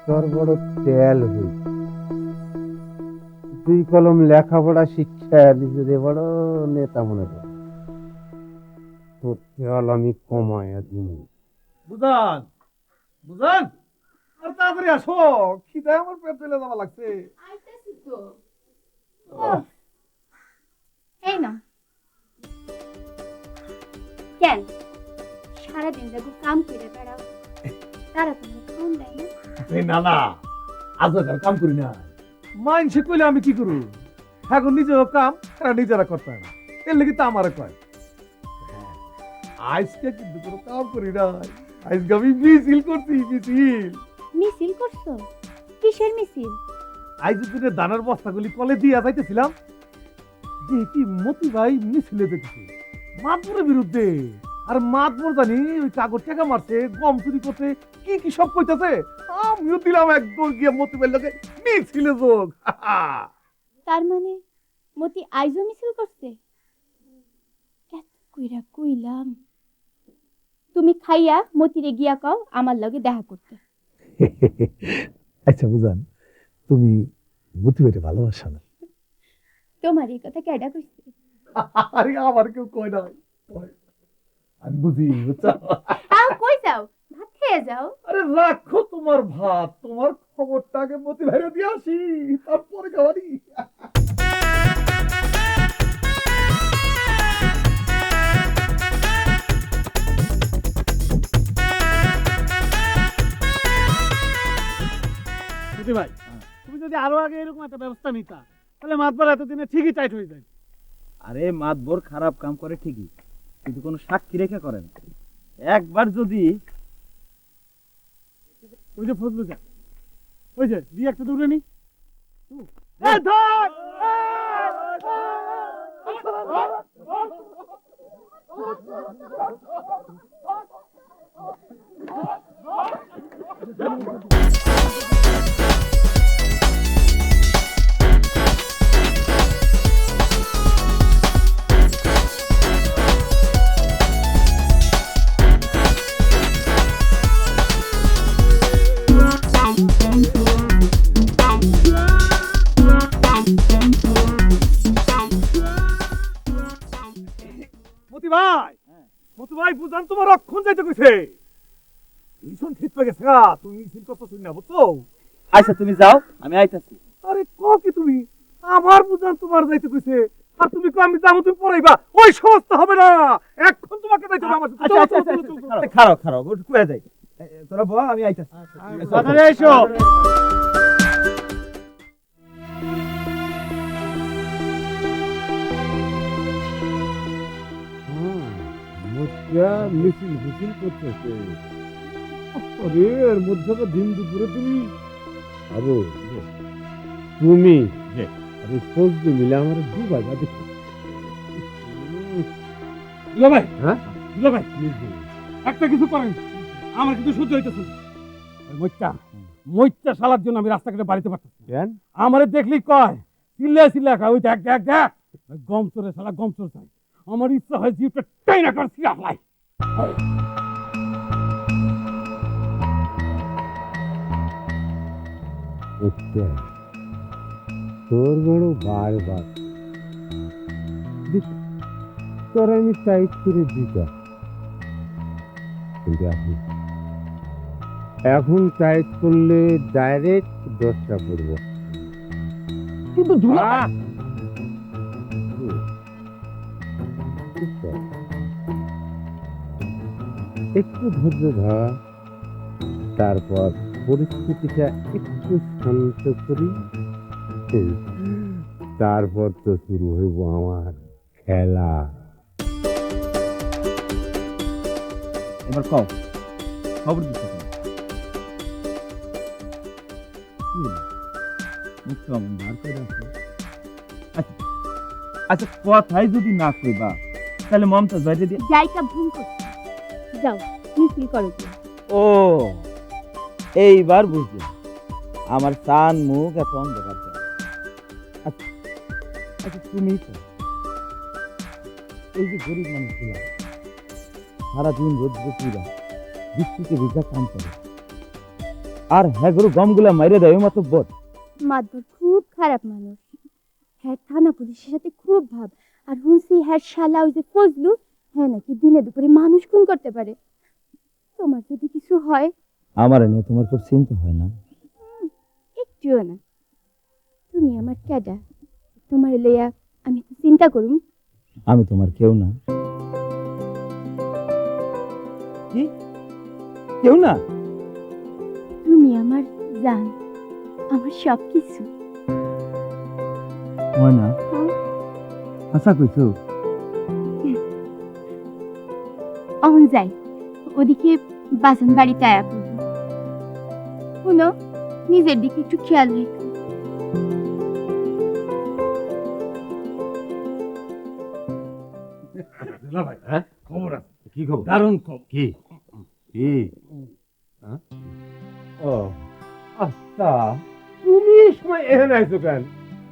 তোর বড় তেল হই, দুই কলম লেখাপড়া শিক্ষা নিজেদের বড় নেতা মনে কর। তোর তেল আমি কমায় দিন। বুঝান আর তাড়াতাড়ি আসো, খিদায় আমার পেট চলে যাওয়া লাগছে। এই না কেন সারাদিন যাবো কাম করে বেড়াও, তারা তুমি ফোন দেয় না? না আজ কাম করি না, মাইনসে কইলে আমি কি করু? এখন নিজের কাম তারা নিজেরা করতে হয় না, এর লেগে তো আমার কয়। আজকে কিন্তু কোনো কাম করি না, আজকে আমি মিছিল করছি। মিছিল করছো? কিসের মিছিল? আজ দিনে দানার বস্তাগুলি কলে দিয়া যাইতেছিলাম, দেখি মতি ভাই মিছিলে দেখছি মাতবরের বিরুদ্ধে। আর মাতবর জানি ওই কাগজ টাকা মারছে, গম চুরি করছে, কি সব কইতাছে। আমিও দিলাম এক দৌড় গিয়ে মতি ভাইয়ের লোকে মিছিলে যোগ। তার মানে মতি আইজো মিছিল করছে? এত কইরা কইলাম তুমি খাইয়া মতিরে গিয়া কও আমার লগে দেখা করতে। আচ্ছা বুঝান, তুমি মতি বেটে ভালোবাসা না? তোমার এই কথা কেডা কইছে? আরে আমার কেউ কই না, আমি বুঝি, বুঝছো? তাও কই যাও, ভাত খেয়ে যাও। আরে রাখো তোমার ভাত, তোমার খবরটা আগে মতি ভাইরে দিয়ে আসি, তারপরে খাওয়ারি। মতি ভাই, তুমি যদি আরো আগে এরকম একটা ব্যবস্থা নিতা তাহলে মাতবার এতদিনে ঠিকই টাইট হয়ে যায়। আরে মাতবর খারাপ কাম করে ঠিকই, কিন্তু কোনো সাক্ষী রেখে করে না। একবার যদি ওই যে ফজলু যা, ওই যে দিয়ে একটা দূরে নি। মতি ভাই, মতি ভাই বুঝান তোমার অক্ষণ যাইতে কইছে। ভীষণ ঠিক পেয়ে গেছে গা, তুমি মিছিল করতেছ না, বুঝছো? আচ্ছা তুমি যাও, আমি আইতাছি। আরে কও কি তুমি, আমার বুঝান তোমার যাইতে কইছে আর তুমি কও আমি যাবো, তুমি পড়াইবা, ওই সমস্ত হবে না। এখন তোমাকে যাইতে হবে আমার সাথে। চলো, চলো, চলো, চলো, চলো। খারাপ খারাপ কুয়া যাই, তোরা বল, আমি আইতাছি। তাড়াতাড়ি এসো। মিছিল মিছিল করতেছে। আরে এর মধ্যে দিন দুপুরে তুমি আবু তুমি আরে ফজলু মিলে আমার দুবার বাদে। দুলা ভাই, হ্যাঁ দুলা ভাই, একটা কিছু করেন, আমার কিন্তু সহ্য হইতেছে না। মইটা শালার জন্য আমি রাস্তা কেটে বাড়িতে পারতেছি। কেন? আমারে দেখলি কয় চিল্লা চিল্লা খায়, ওই দেখ দেখ দেখ, গম চোরে শালা গম চোর চাই। আমার ইচ্ছা হয় জিপটা টাইনা কর সিরা ফেলাই। তোর বড় বারবার তোর আমি টাইট করে দিতাম, কিন্তু এখন টাইট করলে ডাইরেক্ট 10টা পড়ব। কিন্তু একটু ধৈর্য ধর, তারপর পরিস্থিতিটা একটু শান্ত করি, তারপর তো শুরু হইব আমার খেলা। এবার কও, খবর দিতে আচ্ছা কথাই যদি না কইবা তাহলে মমতাজ বাইরে দিয়ে যাইটা ভুল করছে, যাও মিছিল করো। ও এইবার বুঝলাম, আমার কান মুখ এত অন্ধকার। আচ্ছা আচ্ছা তুমি এই যে গরিব মানুষগুলা সারাদিন রোদ্র পুরা বৃষ্টিতে ভিজা কাম করে, আর হ্যাঁ গরু গমগুলা মাইরে দেয় মতো বোধ। মাদবর খুব খারাপ মানুষ, হ্যাঁ থানা পুলিশের সাথে খুব ভাব। আর হুঁসি হ্যাঁ শালা ওই যে ফজলু, হ্যাঁ নাকি দিনে দুপুরে মানুষ খুন করতে পারে। তোমার যদি কিছু হয়, আমার নিয়ে তোমার খুব চিন্তা হয় না? একটুও না। তুমি আমার কেডা, তোমার লইয়া আমি তো চিন্তা করুম। আমি তোমার কেউ না। কি কেউ না? তুমি আমার জান, আমার সব কিছু। ময়না, আচ্ছা কইছো। অন যাই, ওদিকে বাসন বাড়িতে আয়া পড়বো। শুনো, নিজের দিকে একটু খেয়াল রেখো। ভাই, খবর আছে। কি খবর? দারুণ খবর। কি কি? ও আচ্ছা, তুমি এই সময় এখানে আইছো কেন?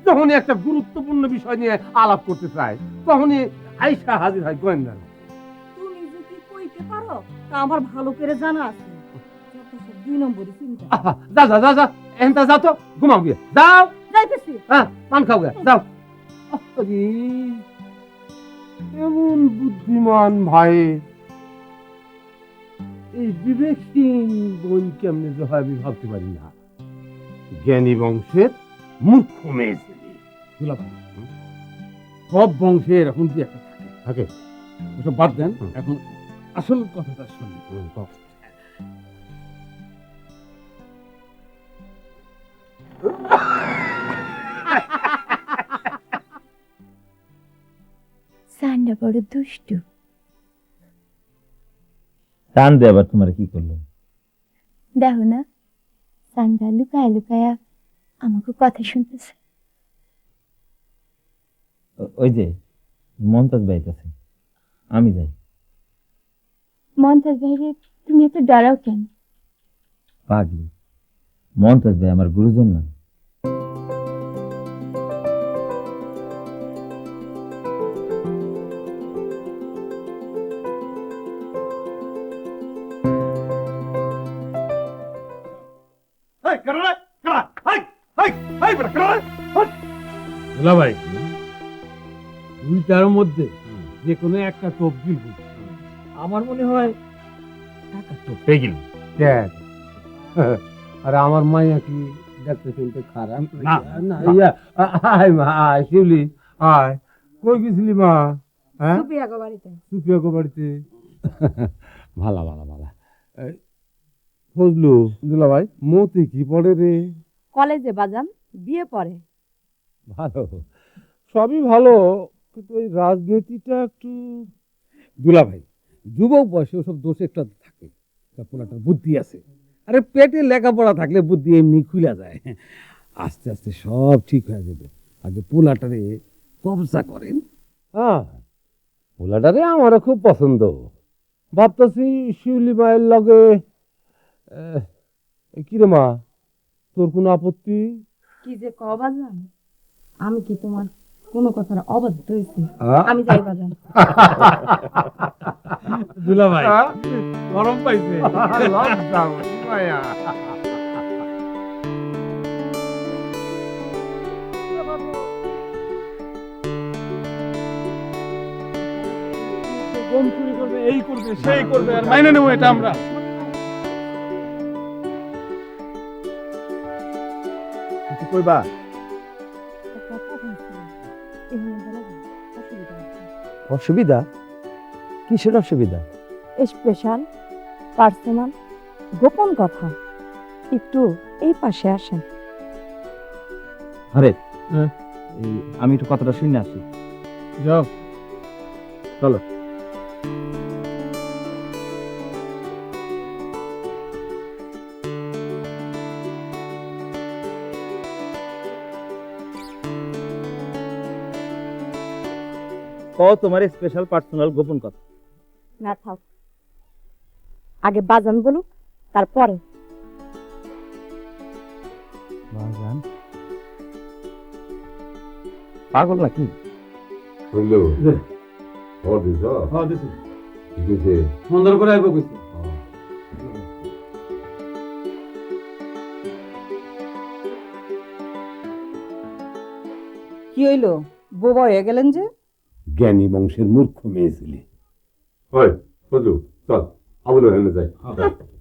যখনই একটা গুরুত্বপূর্ণ বিষয় নিয়ে আলাপ করতে চায় তখনই আইসা হাজির হয় গোয়েন্দার মতো। তুমি যদি কইতে পারো তা আমার ভালো করে জানা আছে। যত সব 2 নম্বরই চিন্তা। আহা, যা যা যা যা এনতা যাও তো, ঘুমাও গিয়ে যাও। যাইতেছি। হ্যাঁ, পান খাও গে, যাও। আরে, এমন বুদ্ধিমান ভাই, এই বিবেকহীন বোন কেমনে যে হয় আমি ভাবতে পারি না। জ্ঞানী বংশের মূর্খ মেয়ে ছেলে। দুলাভাই, সব বংশে এরকম কি একটা থাকে? ওসব বাদ দেন, এখন আসল কথাটা শুনি। সান্ডা বড় দুষ্টু। টান দে আবার তোমার কি করলো? দেখো না, সান্ডা লুকায়া লুকায়া আমাকে কথা শুনতেছে। ওই যে মমতাজ বাইতেছে, আমি যাই। মমতাজ ভাইরে তুমি এত ডরাও কেন? পাগলি, মমতাজ ভাই আমার গুরুজন না। দুলাভাই, দুইটার মধ্যে যে কোনো একটা টোপ গিলব। আমার মনে হয় একটা টোপ পেয়ে গেল। দেখ, আরে আমার মাইয়া কি দেখতে শুনতে খারাপ না? না, ইয়া, আয় মা, আয় শিবলি, আয়। কই গেছিলি মা? হ্যাঁ, সুপিয়া গো বাড়িতে। সুপিয়া গো বাড়িতে। ভালা ভালা ভালা। ফজলু, দুলাভাই, মতি কি পড়ে রে? কলেজে বাজান, বিয়ে পড়ে। ভালো, সবই ভালো, কিন্তু এই রাজনীতিটা একটু। দুলাভাই, যুবক বয়সে ওসব দোষ একটা থাকে, পোলাটার বুদ্ধি আছে। আরে পেটে লেখাপড়া থাকলে বুদ্ধি এমনি খুলে যায়। আস্তে আস্তে সব ঠিক হয়ে যাবে। আগে পোলাটারে কবজা করেন। হ্যাঁ, পোলাটারে আমারও খুব পছন্দ। ভাবতেছি শিউলি মায়ের লগে। কিরে মা, তোর কোনো আপত্তি? কি যে কও বাজান, আমি কি তোমার কোনো কথার অবাধ্য হইছি? আমি যাই বাজান। দুলাভাই গরম পাইছে। লজ্জা মায়া। গম চুরি করবে, এই করবে, সেই করবে, আর মাইনে নেবো এটা আমরা। কিছু কইবা? অসুবিধা? কিসের অসুবিধা? স্পেশাল, পার্সোনাল, গোপন কথা। একটু এই পাশে আসেন। আরে আমি একটু কথাটা শুনে আসি। যাও, চলো। তোমার স্পেশাল পার্সোনাল গোপন কথা। না থাক, আগে বাজান বলুক, তারপরে। বাজান পাগল নাকি? সুন্দর করে আইব কইছে। কি হইলো, বোবা হয়ে গেলেন যে? জ্ঞানী বংশের মূর্খ মেয়ে ছেলে। চল, আবুল হেলে যাই। Mm-hmm.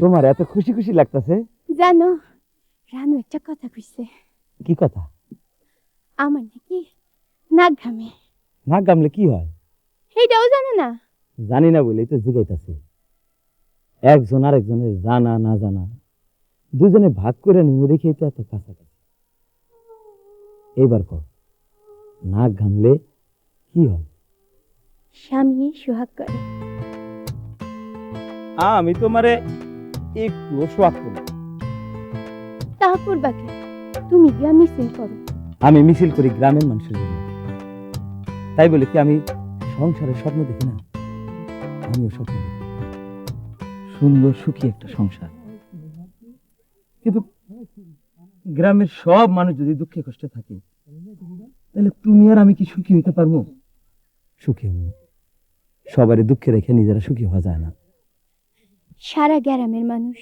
তোমার এত খুশি খুশি লাগতেছে? জানো রানু একটা কথা কইছে, কি কথা? আমার নাকি নাক ঘামে। নাক গামলে কি হয়? সেইটাও জানো না? জানি না বলেই তো জিগাইতাছে। একজন আরেকজনের জানা না জানা দুজনে ভাগ করে নিমু দেখেই তো এত কাছাকাছি। এইবার কর, নাক ঘামলে কি হয়? স্বামী সোহাগ করে। আমি তোমারে একটু সোয়াগ করি। তা করবা কে? তুমি গিয়া মিছিল করো। আমি মিছিল করি গ্রামের মানুষের জন্য। তাই বলে কি আমি সংসারের স্বপ্ন দেখি না? আমিও স্বপ্ন দেখি সুন্দর সুখী একটা সংসার। কিন্তু গ্রামের সব মানুষ যদি দুঃখে কষ্টে থাকে, তাহলে তুমি আর আমি কি সুখী হইতে পারবো? সুখী হব না। সবারই দুঃখে রেখে নিজেরা সুখী হওয়া যায় না। সারা গ্রামের মানুষ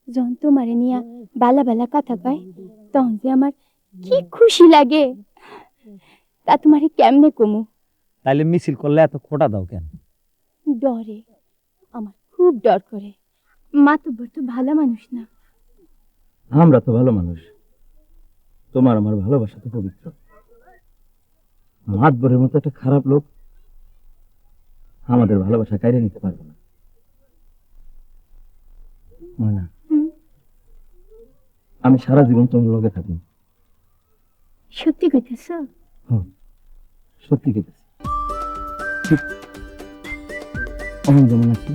যখন তোমারে নিয়া বালা বালা কথা কয়, তখন যে আমার কি খুশি লাগে, তা তোমারে কেমনে কমু? তাইলে মিছিল করলে এত খোটা দাও কেন? ডরে, আমার খুব ডর করে। মাতব্বর তো ভালো মানুষ না। আমরা তো ভালো মানুষ, তোমার আমার ভালোবাসা তো পবিত্র। মাতবরের মতো একটা খারাপ লোক আমাদের ভালোবাসা কাইরে নিতে পারবে না। ময়না, আমি সারা জীবন তোমার লগে থাকবো। সত্যি কইতেছ? সত্যি কেটেছি। ঠিক অমন যেমন আছি।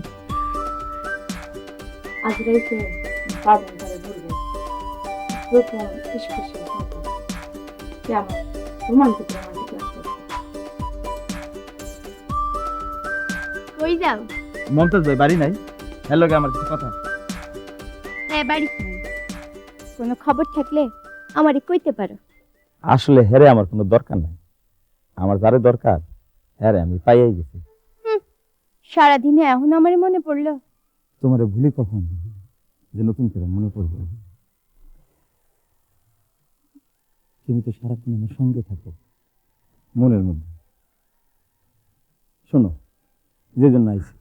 আজ রাইতে বাজার ঘরে ঘুরবে, প্রথম স্পেশাল কথা কেমন রোমান্টিক রোমান্টিক লাগছে। কই যাও? মমতাজ ভাই বাড়ি নাই? হ্যালো, আমার কিছু কথা। হ্যাঁ, বাড়িতে নাই। কোনো খবর থাকলে আমারে কইতে পারো। আসলে হেরে আমার কোনো দরকার নাই। আমার যারে দরকার হ্যারে আমি পাইয়াই গেছি। সারাদিনে এখন আমারে মনে পড়লো? তোমারে ভুলি কখন যে নতুন করে মনে পড়বে? তুমি তো সারাক্ষণ আমার সঙ্গে থাকো, মনের মধ্যে। শোনো, যে জন্য আইছি,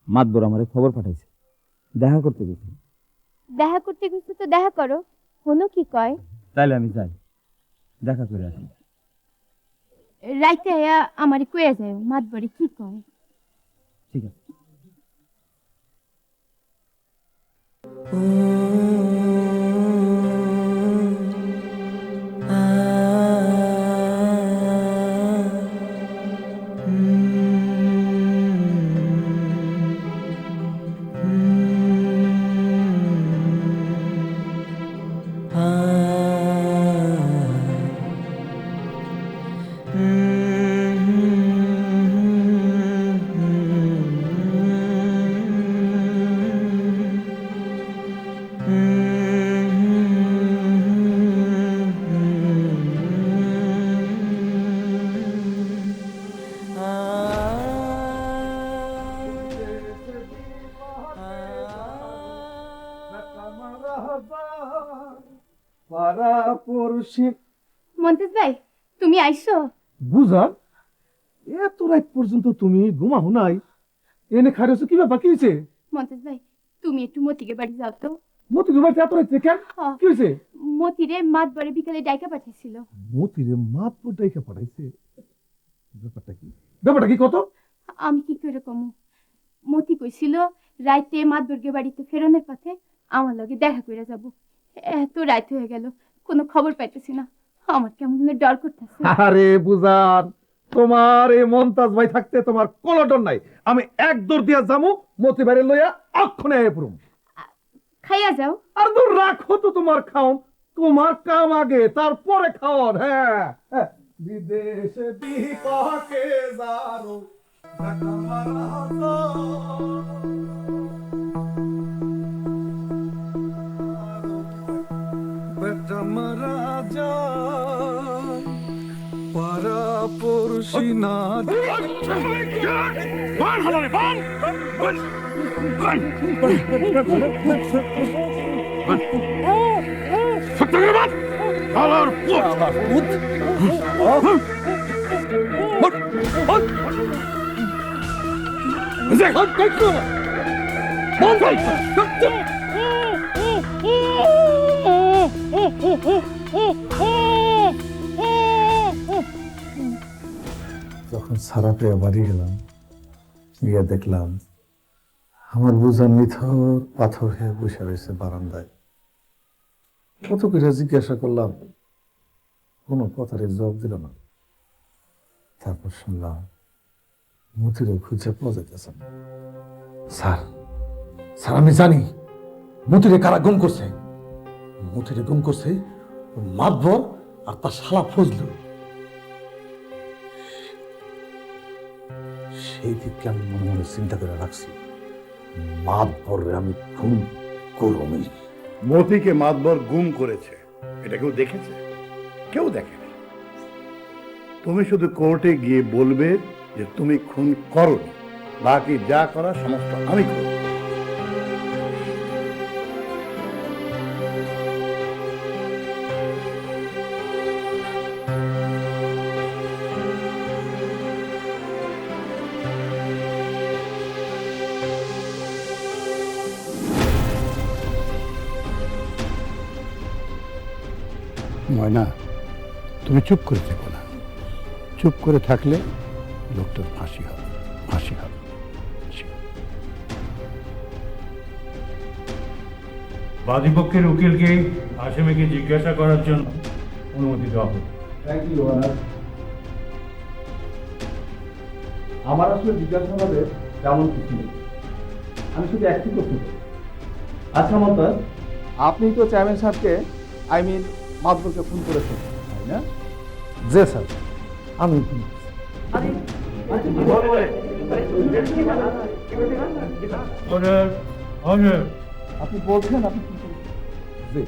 মাতবর আমারে খবর পাঠাইছে, দেখা করতে গেছি। দেখা করতে গেছো তো দেখা করো, হলো কি কয়? তাইলে আমি যাই, দেখা করে আসি। রাইতে আয়া আমারে কইয়া যায় মাতবরে কি কয়। ঠিক আছে। মন্তেজ ভাই, তুমি আইছো? বুঝা এত রাত পর্যন্ত তুমি ঘুমাও নাই? এনে খারেছো কি ব্যাপার? কি হয়েছে? মন্তেজ ভাই, তুমি একটু মতিকে বাড়ি যাও তো। মতি ঘুমাইতে এত রাত কেন? কি হয়েছে? মতিরে মাতবরে বিকালে ডাইকা পাঠাইছিল। মতিরে মাত ডাইকা পাঠাইছে? ব্যাপারটা কি? ব্যাপারটা কি কত? আমি কি করে কমু? মতি কইছিল রাইতে মাতবরকে বাড়িতে ফেরনের পথে আমার লগে দেখা করে যাব। এত রাত হয়ে গেল, কোনো খবর পাইতেছি না। আমার কেমন যেন ডর করতেছে। আরে বুঝান, তোমার এই মমতাজ ভাই থাকতে তোমার কোনো ডর নাই। আমি এক দৌড় দিয়া যামু, মতি বাইরে লইয়া অক্ষণে আয় পড়ুম। খাইয়া যাও। আর দূর রাখো তো তোমার খাওন, তোমার কাম আগে তারপরে খাওয়ান। হ্যাঁ, বিদেশে বিপাকে যারো পারা পড়শি না যখন সারা পেয়ে বাড়ি গেলাম, গিয়ে দেখলাম আমার বোঝার নিথর পাথর হয়ে বসে রয়েছে বারান্দায়। কত করে জিজ্ঞাসা করলাম, কোনো কথারই জবাব দিল না। তারপর শুনলাম মতিরে খুঁজে পাওয়া যেতেছে না। স্যার স্যার আমি জানি মতিরে কারা গুম করছে। মতিরে গুম করছে মাতবর আর তার শালা ফজলু। সেই দিককে আমি মনে মনে চিন্তা করে রাখছি, মাতবরে আমি খুন করবই। মতিকে মাতবর গুম করেছে, এটা কেউ দেখেছে? কেউ দেখেনি। তুমি শুধু কোর্টে গিয়ে বলবে যে তুমি খুন করোনি, বাকি যা করা সমস্ত আমি করব। ময়না, তুমি চুপ করে থেকো না। চুপ করে থাকলে লোকটার ফাঁসি হবে, ফাঁসি হবে। বাদীপক্ষের উকিলকে আসামিকে জিজ্ঞাসা করার জন্য অনুমতি দেওয়া হবে। Thank you honour. আমার আসলে জিজ্ঞাসাবাদে তেমন কিছু নেই, আমি শুধু একটি করতে চাই। আচ্ছা মমতাজ, আপনি তো চেয়ারম্যান সাহেবকে মাতবরকে ফোন করেছেন, তাই না? জি স্যার, আমি আপনি বলছেন আপনি কি করেছেন? জি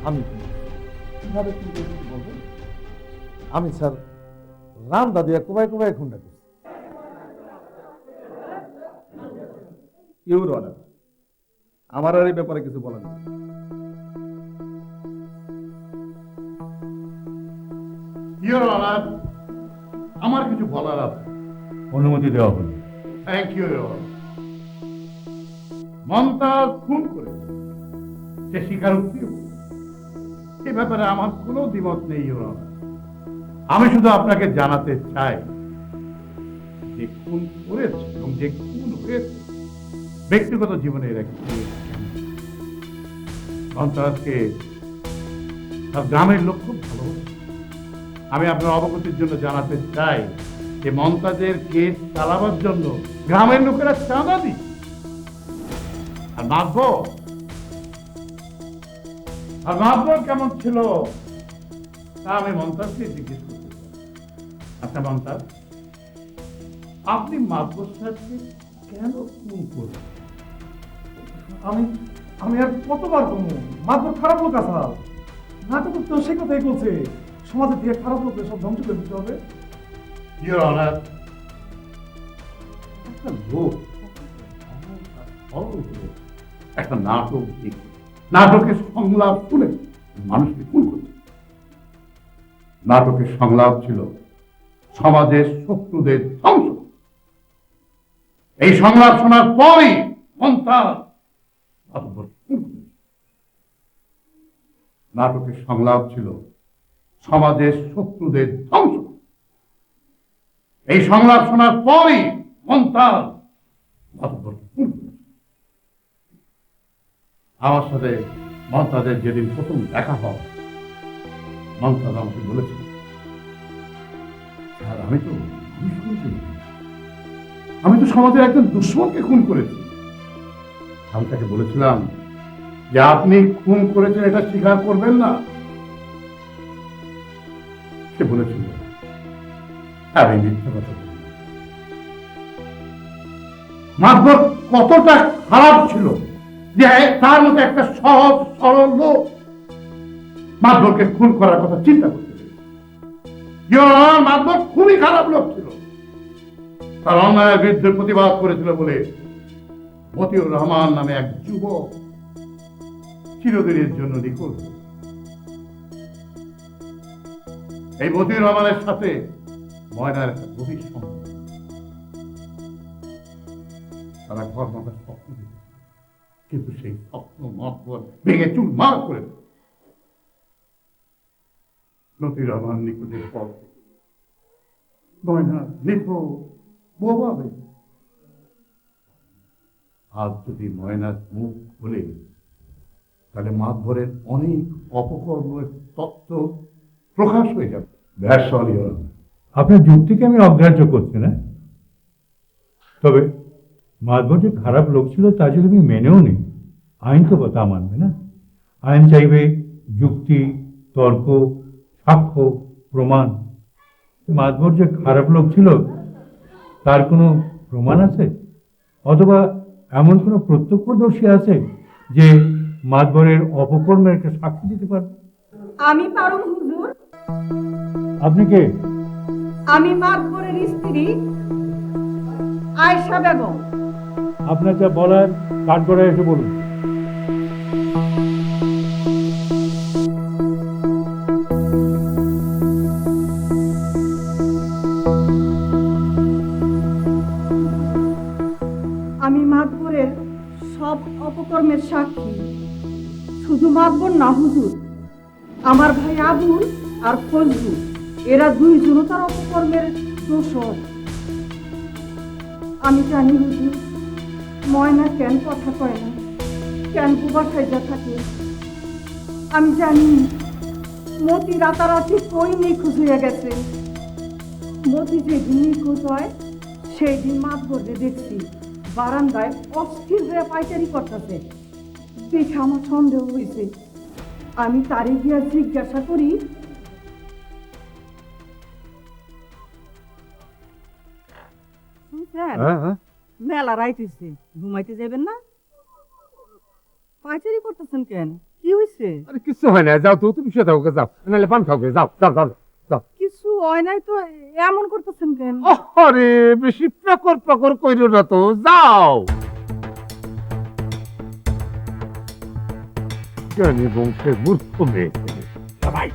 আমি কিভাবে কি করেছেন বলবেন? আমি স্যার রাম দাদিয়া কোবায় কোবায় খুনটা করছি। ইউর অনার, আমার আর এই ব্যাপারে কিছু বলার নেই। ইউর অনার, আমার কিছু বলার আছে। অনুমতি দেওয়া হলো। Thank you your honour. Mumtaz খুন করেছে, সে স্বীকারোক্তি এ ব্যাপারে আমার কোনো দ্বিমত নেই ইউর অনার। আমি শুধু আপনাকে জানাতে চাই যে খুন করেছে এবং যে খুন হয়েছে ব্যক্তিগত জীবনের একটি মমতাজকে তার গ্রামের লোক খুব ভালোবাসে। আমি আপনার অবগতির জন্য জানাতে চাই যে মমতাজের কেস চালাবার জন্য গ্রামের লোকেরা চাঁদা দিচ্ছে। আর মাতবর কেমন ছিল তা আমি মমতাজকে জিজ্ঞেস করতে চাই। আচ্ছা মমতাজ, আপনি মাতবর সাহেবকে কেন খুন করবেন? আমি আর কতবার কমু, মাতবর খারাপ লোক আছে। নাটক তো সে কথাই বলছে, সমাজে দিয়ে খারাপ লোকদের সব ধ্বংস করে দিতে হবে। ইউর অনার, একটা লোক একটা নাটক দেখে নাটকের সংলাপ শুনে মানুষকে খুন করছে। নাটকের সংলাপ ছিল সমাজের শত্রুদের ধ্বংস। এই সংলাপ শোনার পরই নাটকের সংলাপ ছিল সমাজের শত্রুদের ধ্বংস। এই সংলাপ শোনার পরই আমার সাথে মমতাজের যেদিন প্রথম দেখা হয়, মমতাজ আমাকে বলেছিল, আর আমি তো সমাজের একজন দুশ্মনকে খুন করেছি। আমি তাকে বলেছিলাম যে আপনি খুন করেছেন এটা স্বীকার করবেন না। সে বলেছিল আমি মিথ্যা কথা বলি। মাতবর কতটা খারাপ ছিল যে তার মতো একটা সহজ সরল লোক মাতবরকে খুন করার কথা চিন্তা করতে পেরেছে। মাতবর খুবই খারাপ লোক ছিল। তার অন্যায়ের বিরুদ্ধে প্রতিবাদ করেছিল বলে মতিউর রহমান নামে এক যুবক চিরদিনের জন্য নিখোঁজ। এই মতিউর রহমানের সাথে ময়নার একটা গভীর সম্পর্ক। তারা ঘর মাথার স্বপ্ন দেখেছে, কিন্তু সেই স্বপ্ন মাতবর ভেঙে চুরমার করে দেয়। নতির আমার নিখোঁজের পর থেকে ময়না নিখোঁজ বোবাবে। আজ যদি ময়নার মুখ খুলে তাহলে মাতবরের অনেক অপকর্মের তত্ত্ব প্রকাশ হয়ে যাবে। That's all, Your Honor. আপনার যুক্তিকে আমি অগ্রাহ্য করছি না, তবে মাতবর যে খারাপ লোক ছিল তা যদি আমি মেনেও নিই, আইন তো তা মানবে না। আইন চাইবে যুক্তি, তর্ক, সাক্ষ্য, প্রমাণ। মাতবর যে খারাপ লোক ছিল তার কোনো প্রমাণ আছে, অথবা এমন কোনো প্রত্যক্ষদর্শী আছে যে মাতবরের অপকর্মের একটা সাক্ষী দিতে পারবে? আমি পারুম হুজুর। আপনি কে? আমি মাতবরের স্ত্রী আয়েশা বেগম। আপনার যা বলার কাঠগড়ায় এসে বলুন। আমি মাতবরের সব অপকর্মের সাক্ষী। শুধু মাতবর না হুজুর, আমার ভাই আবুল আর ফজলু, এরা দুইজনও তার অপকর্মের দোষর। আমি জানি হুজুর, ময়না কেন কথা কয় না, কেন বাসায় যা থাকে। আমি জানি মতি রাতারাতি কই নিখোঁজ হয়ে গেছে। মতি যেদিন নিখোঁজ হয় সেই দিন মাতবরে দেখছি বারান্দায় অস্থির হয়ে পাইচারি করতেছে। দেখে আমার সন্দেহ হয়েছে। আমি তারে গিয়া জিজ্ঞাসা করি, মেলা রাইতেছে, ঘুমাইতে যাবেন না? পাইচারি করতেছেন কেন? কি হয়েছে? আরে কিছু হয় না, যাও তো, তুমি শুয়ে থাকো, যাও, নাহলে পান খাওকে, যাও যাও যাও যাও। কিছু হয় নাই তো এমন করতেছেন কেন? আরে বেশি প্রকর প্রকর কইরো না তো, যাও। জ্ঞানী বংশের মূর্খ মেয়ে সবাই।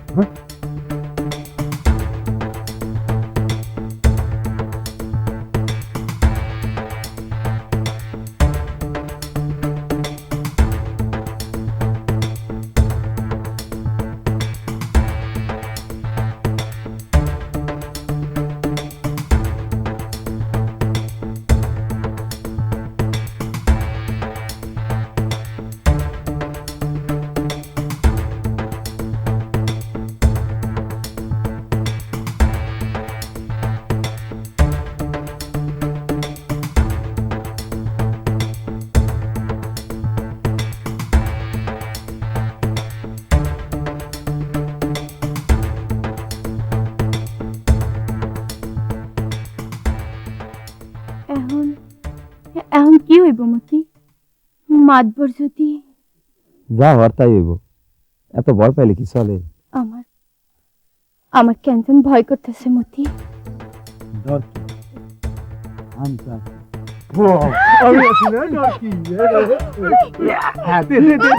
এখন এখন কি হইব মতি? মাতবর যদি যা হওয়ার তাই হইব, এত ভয় পাইলে কি চলে? আমার আমার কেন যেন ভয় করতেছে মতি। ডর কি? আমি তো আছি। আমি আছি না, ডর কি? হ্যাঁ, দে দে দে।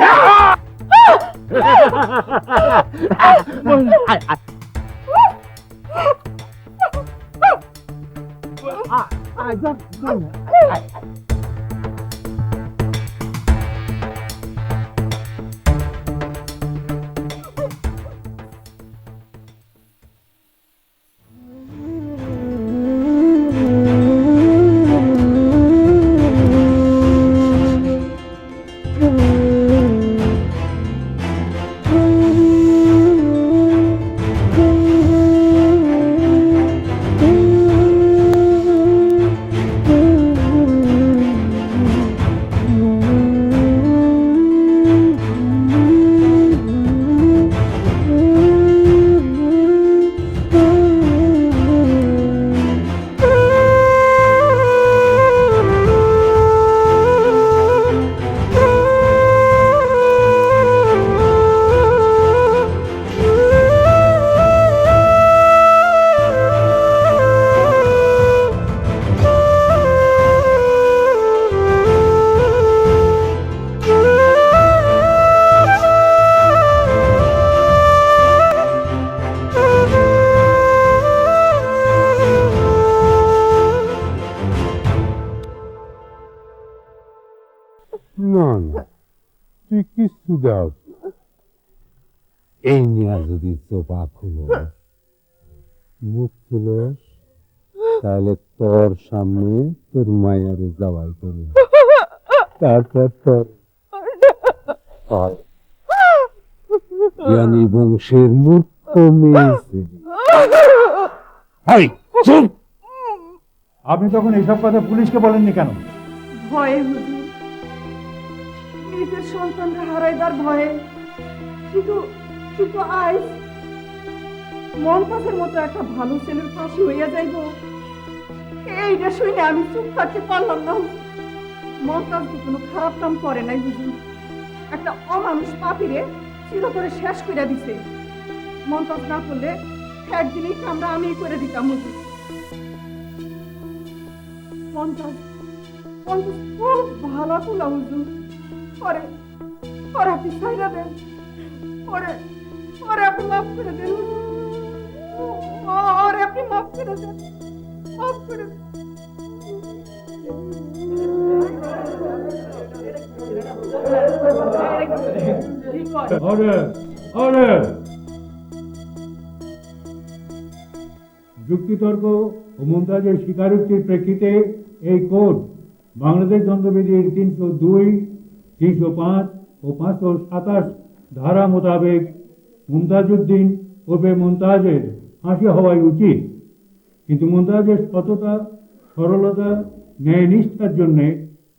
না না, তুই কিছু দাও। এই নিয়ে যদি চোপা খুলো মুখ খুলো তাহলে তোর সামনে তোর মায়ারে জবাই করবে তারপর তোর জ্ঞানী বংশের মূর্খ মেয়েছে। আপনি তখন এইসব কথা পুলিশকে বলেননি কেন? ভয়ে হুজুর, নিজের সন্তানরা হারাইবার ভয়ে। কিন্তু কিন্তু আজ মমতাজের মতো একটা ভালো ছেলের ফাঁসি হইয়া যাইব, এইটা শুনে আমি চুপ থাকতে পারলাম না। মমতাজ তো কোনো খারাপ কাম করে নাই হুজুর, একটা অমানুষ পাপিরে চিরতরে শেষ করে দিছে। মমতাজ না করলে একদিনই কামরা আমি করে দিতাম হুজুর। মমতাজ মমতাজ খুব ভালো তুলা হুজুর, পরে পরে আপনি ছাইরা দেন, পরে পরে আপনি মাফ করে দেন হুজুর, পরে আপনি মাফ করে দেন, মাফ করে দেন। যুক্তিতর্ক ও মুমতাজের স্বীকারোক্তির প্রেক্ষিতে এই কোর্ট বাংলাদেশ দণ্ডবিধির 302, 305 ও 527 ধারা মোতাবেক মুমতাজউদ্দিন ওরফে মুমতাজের ফাঁসি হওয়াই উচিত, কিন্তু মুমতাজের সততা, সরলতা, ন্যায়নিষ্ঠার জন্য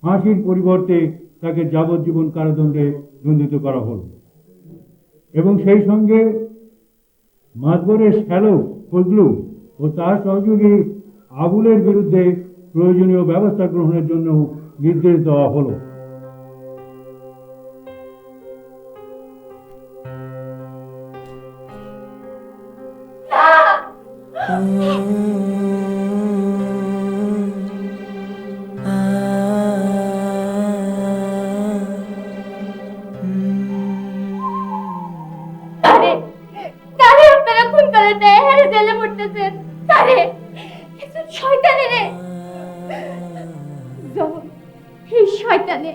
ফাঁসির পরিবর্তে তাকে যাবজ্জীবন কারাদণ্ডে দণ্ডিত করা হল এবং সেই সঙ্গে মাতবরের শ্যালক ফজলু ও তার সহযোগী আবুলের বিরুদ্ধে প্রয়োজনীয় ব্যবস্থা গ্রহণের জন্য নির্দেশ দেওয়া হলো। আপনারা খুন করে দেয় হেরে জেলে পড়তেছেন তারে শয়তানে রে। যখন এই শয়তানে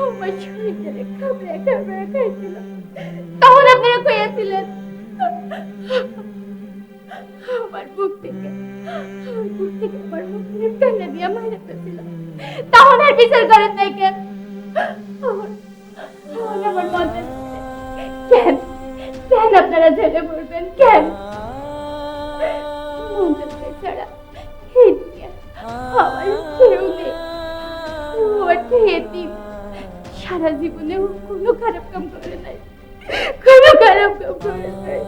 আমার শরীরে খাবড়ে খাবড়ে খাইছিল তখন আপনারা কইয়াছিলেন আমার বুক থেকে আমার মুখের টানে দিয়ে মারা ফেলছিল, তখন আর বিচার করেন নাই কেন? আমার মনে কেন কেন আপনারা জেলে পড়বেন কেন? ছাড়া আমার কেউ নেই, সারা জীবনে কোনো খারাপ কাম করে নাই, কোনো খারাপ কাম করে নাই।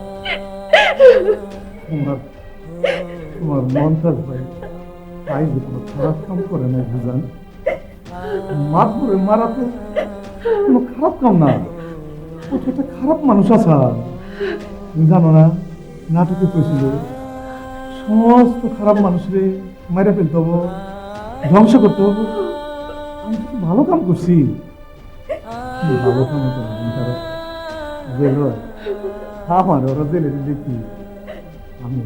তোমার মমতাজ ভাই তাই যে কোনো খারাপ কাম করে নাই বুঝান। মাতবরে মারা তো কোনো খারাপ কাম না, ও তো একটা খারাপ মানুষ আছে। তুমি জানো না নাটকে কইছিল সমস্ত খারাপ মানুষরে মাইরা ফেলতে হবো, ধ্বংস করতে হবো। আমি তো ভালো কাম করছি, ভালো কাম জেল আমার ওরা জেলে দেখি আমি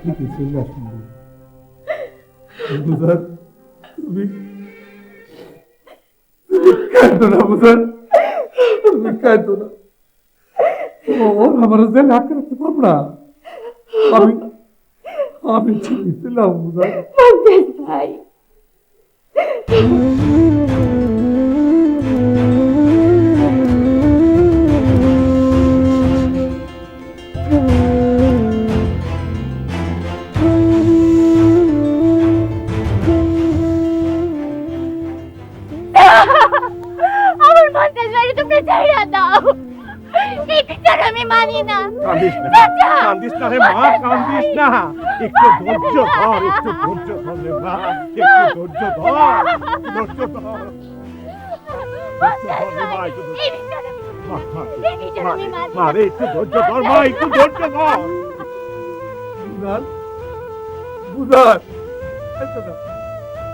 ঠিকই চলে আসুন। বুঝার তুমি কাঁদো না, বুঝার তুমি কাঁদো না। ওর আমার জেলে আটকে রাখতে পারবো না। আমি ঠিকই ছিলাম বুঝার ভাই। আমার মন্তাজ বাড়ি তোমরা ছাড়িয়ে দাও, এই বিচার আমি মানি না। কান্দিস না রে মা, কান্দিস না, একটু ধৈর্য ধর, একটু ধৈর্য ধর রে মা, একটু ধৈর্য ধর, ধৈর্য ধর। মারে একটু ধৈর্য ধর মা, একটু ধৈর্য ধর। বুঝার বুঝার কাঁদো না,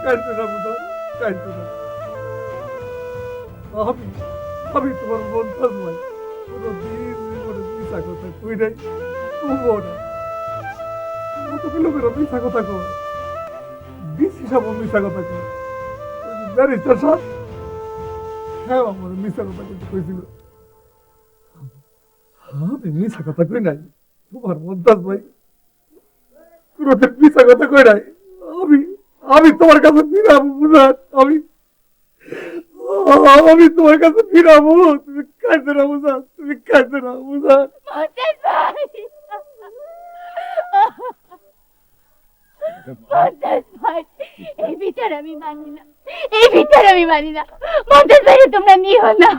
কাঁদো না বুঝার, কাঁদো না। আমি তোমার মমতাজ ভাই, কোনোদিন জীবনে মিথ্যা কথা কই নাই, কইবো না। কতগুলো করে মিথ্যা কথা কয়, ডিসি সাহেব মিথ্যা কথা কয়, ব্যারিস্টার সাহেব হ্যাঁ আমার মিথ্যা কথা কিন্তু কইছিল। আমি মিছা কথা কই নাই, তোমার মন্তাজ ভাই কোনোদিন মিছা কথা কই নাই। আমি আমি তোমার কাছে ফিরাবো মুরাদ, আমি তোমার কাছে ফিরাবো। তুমি কাঁদবে না মুরাদ, তুমি কাঁদবে না মুরাদ। এই বিচার আমি মানি না, এই বিচার আমি মানি না। মন্তাজ ভাইরে তোমরা নিও না।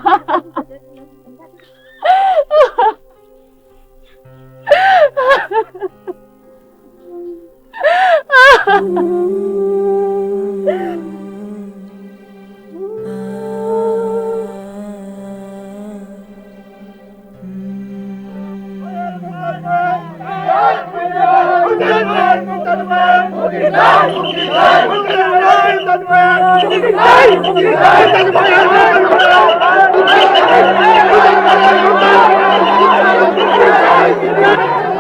Thank you.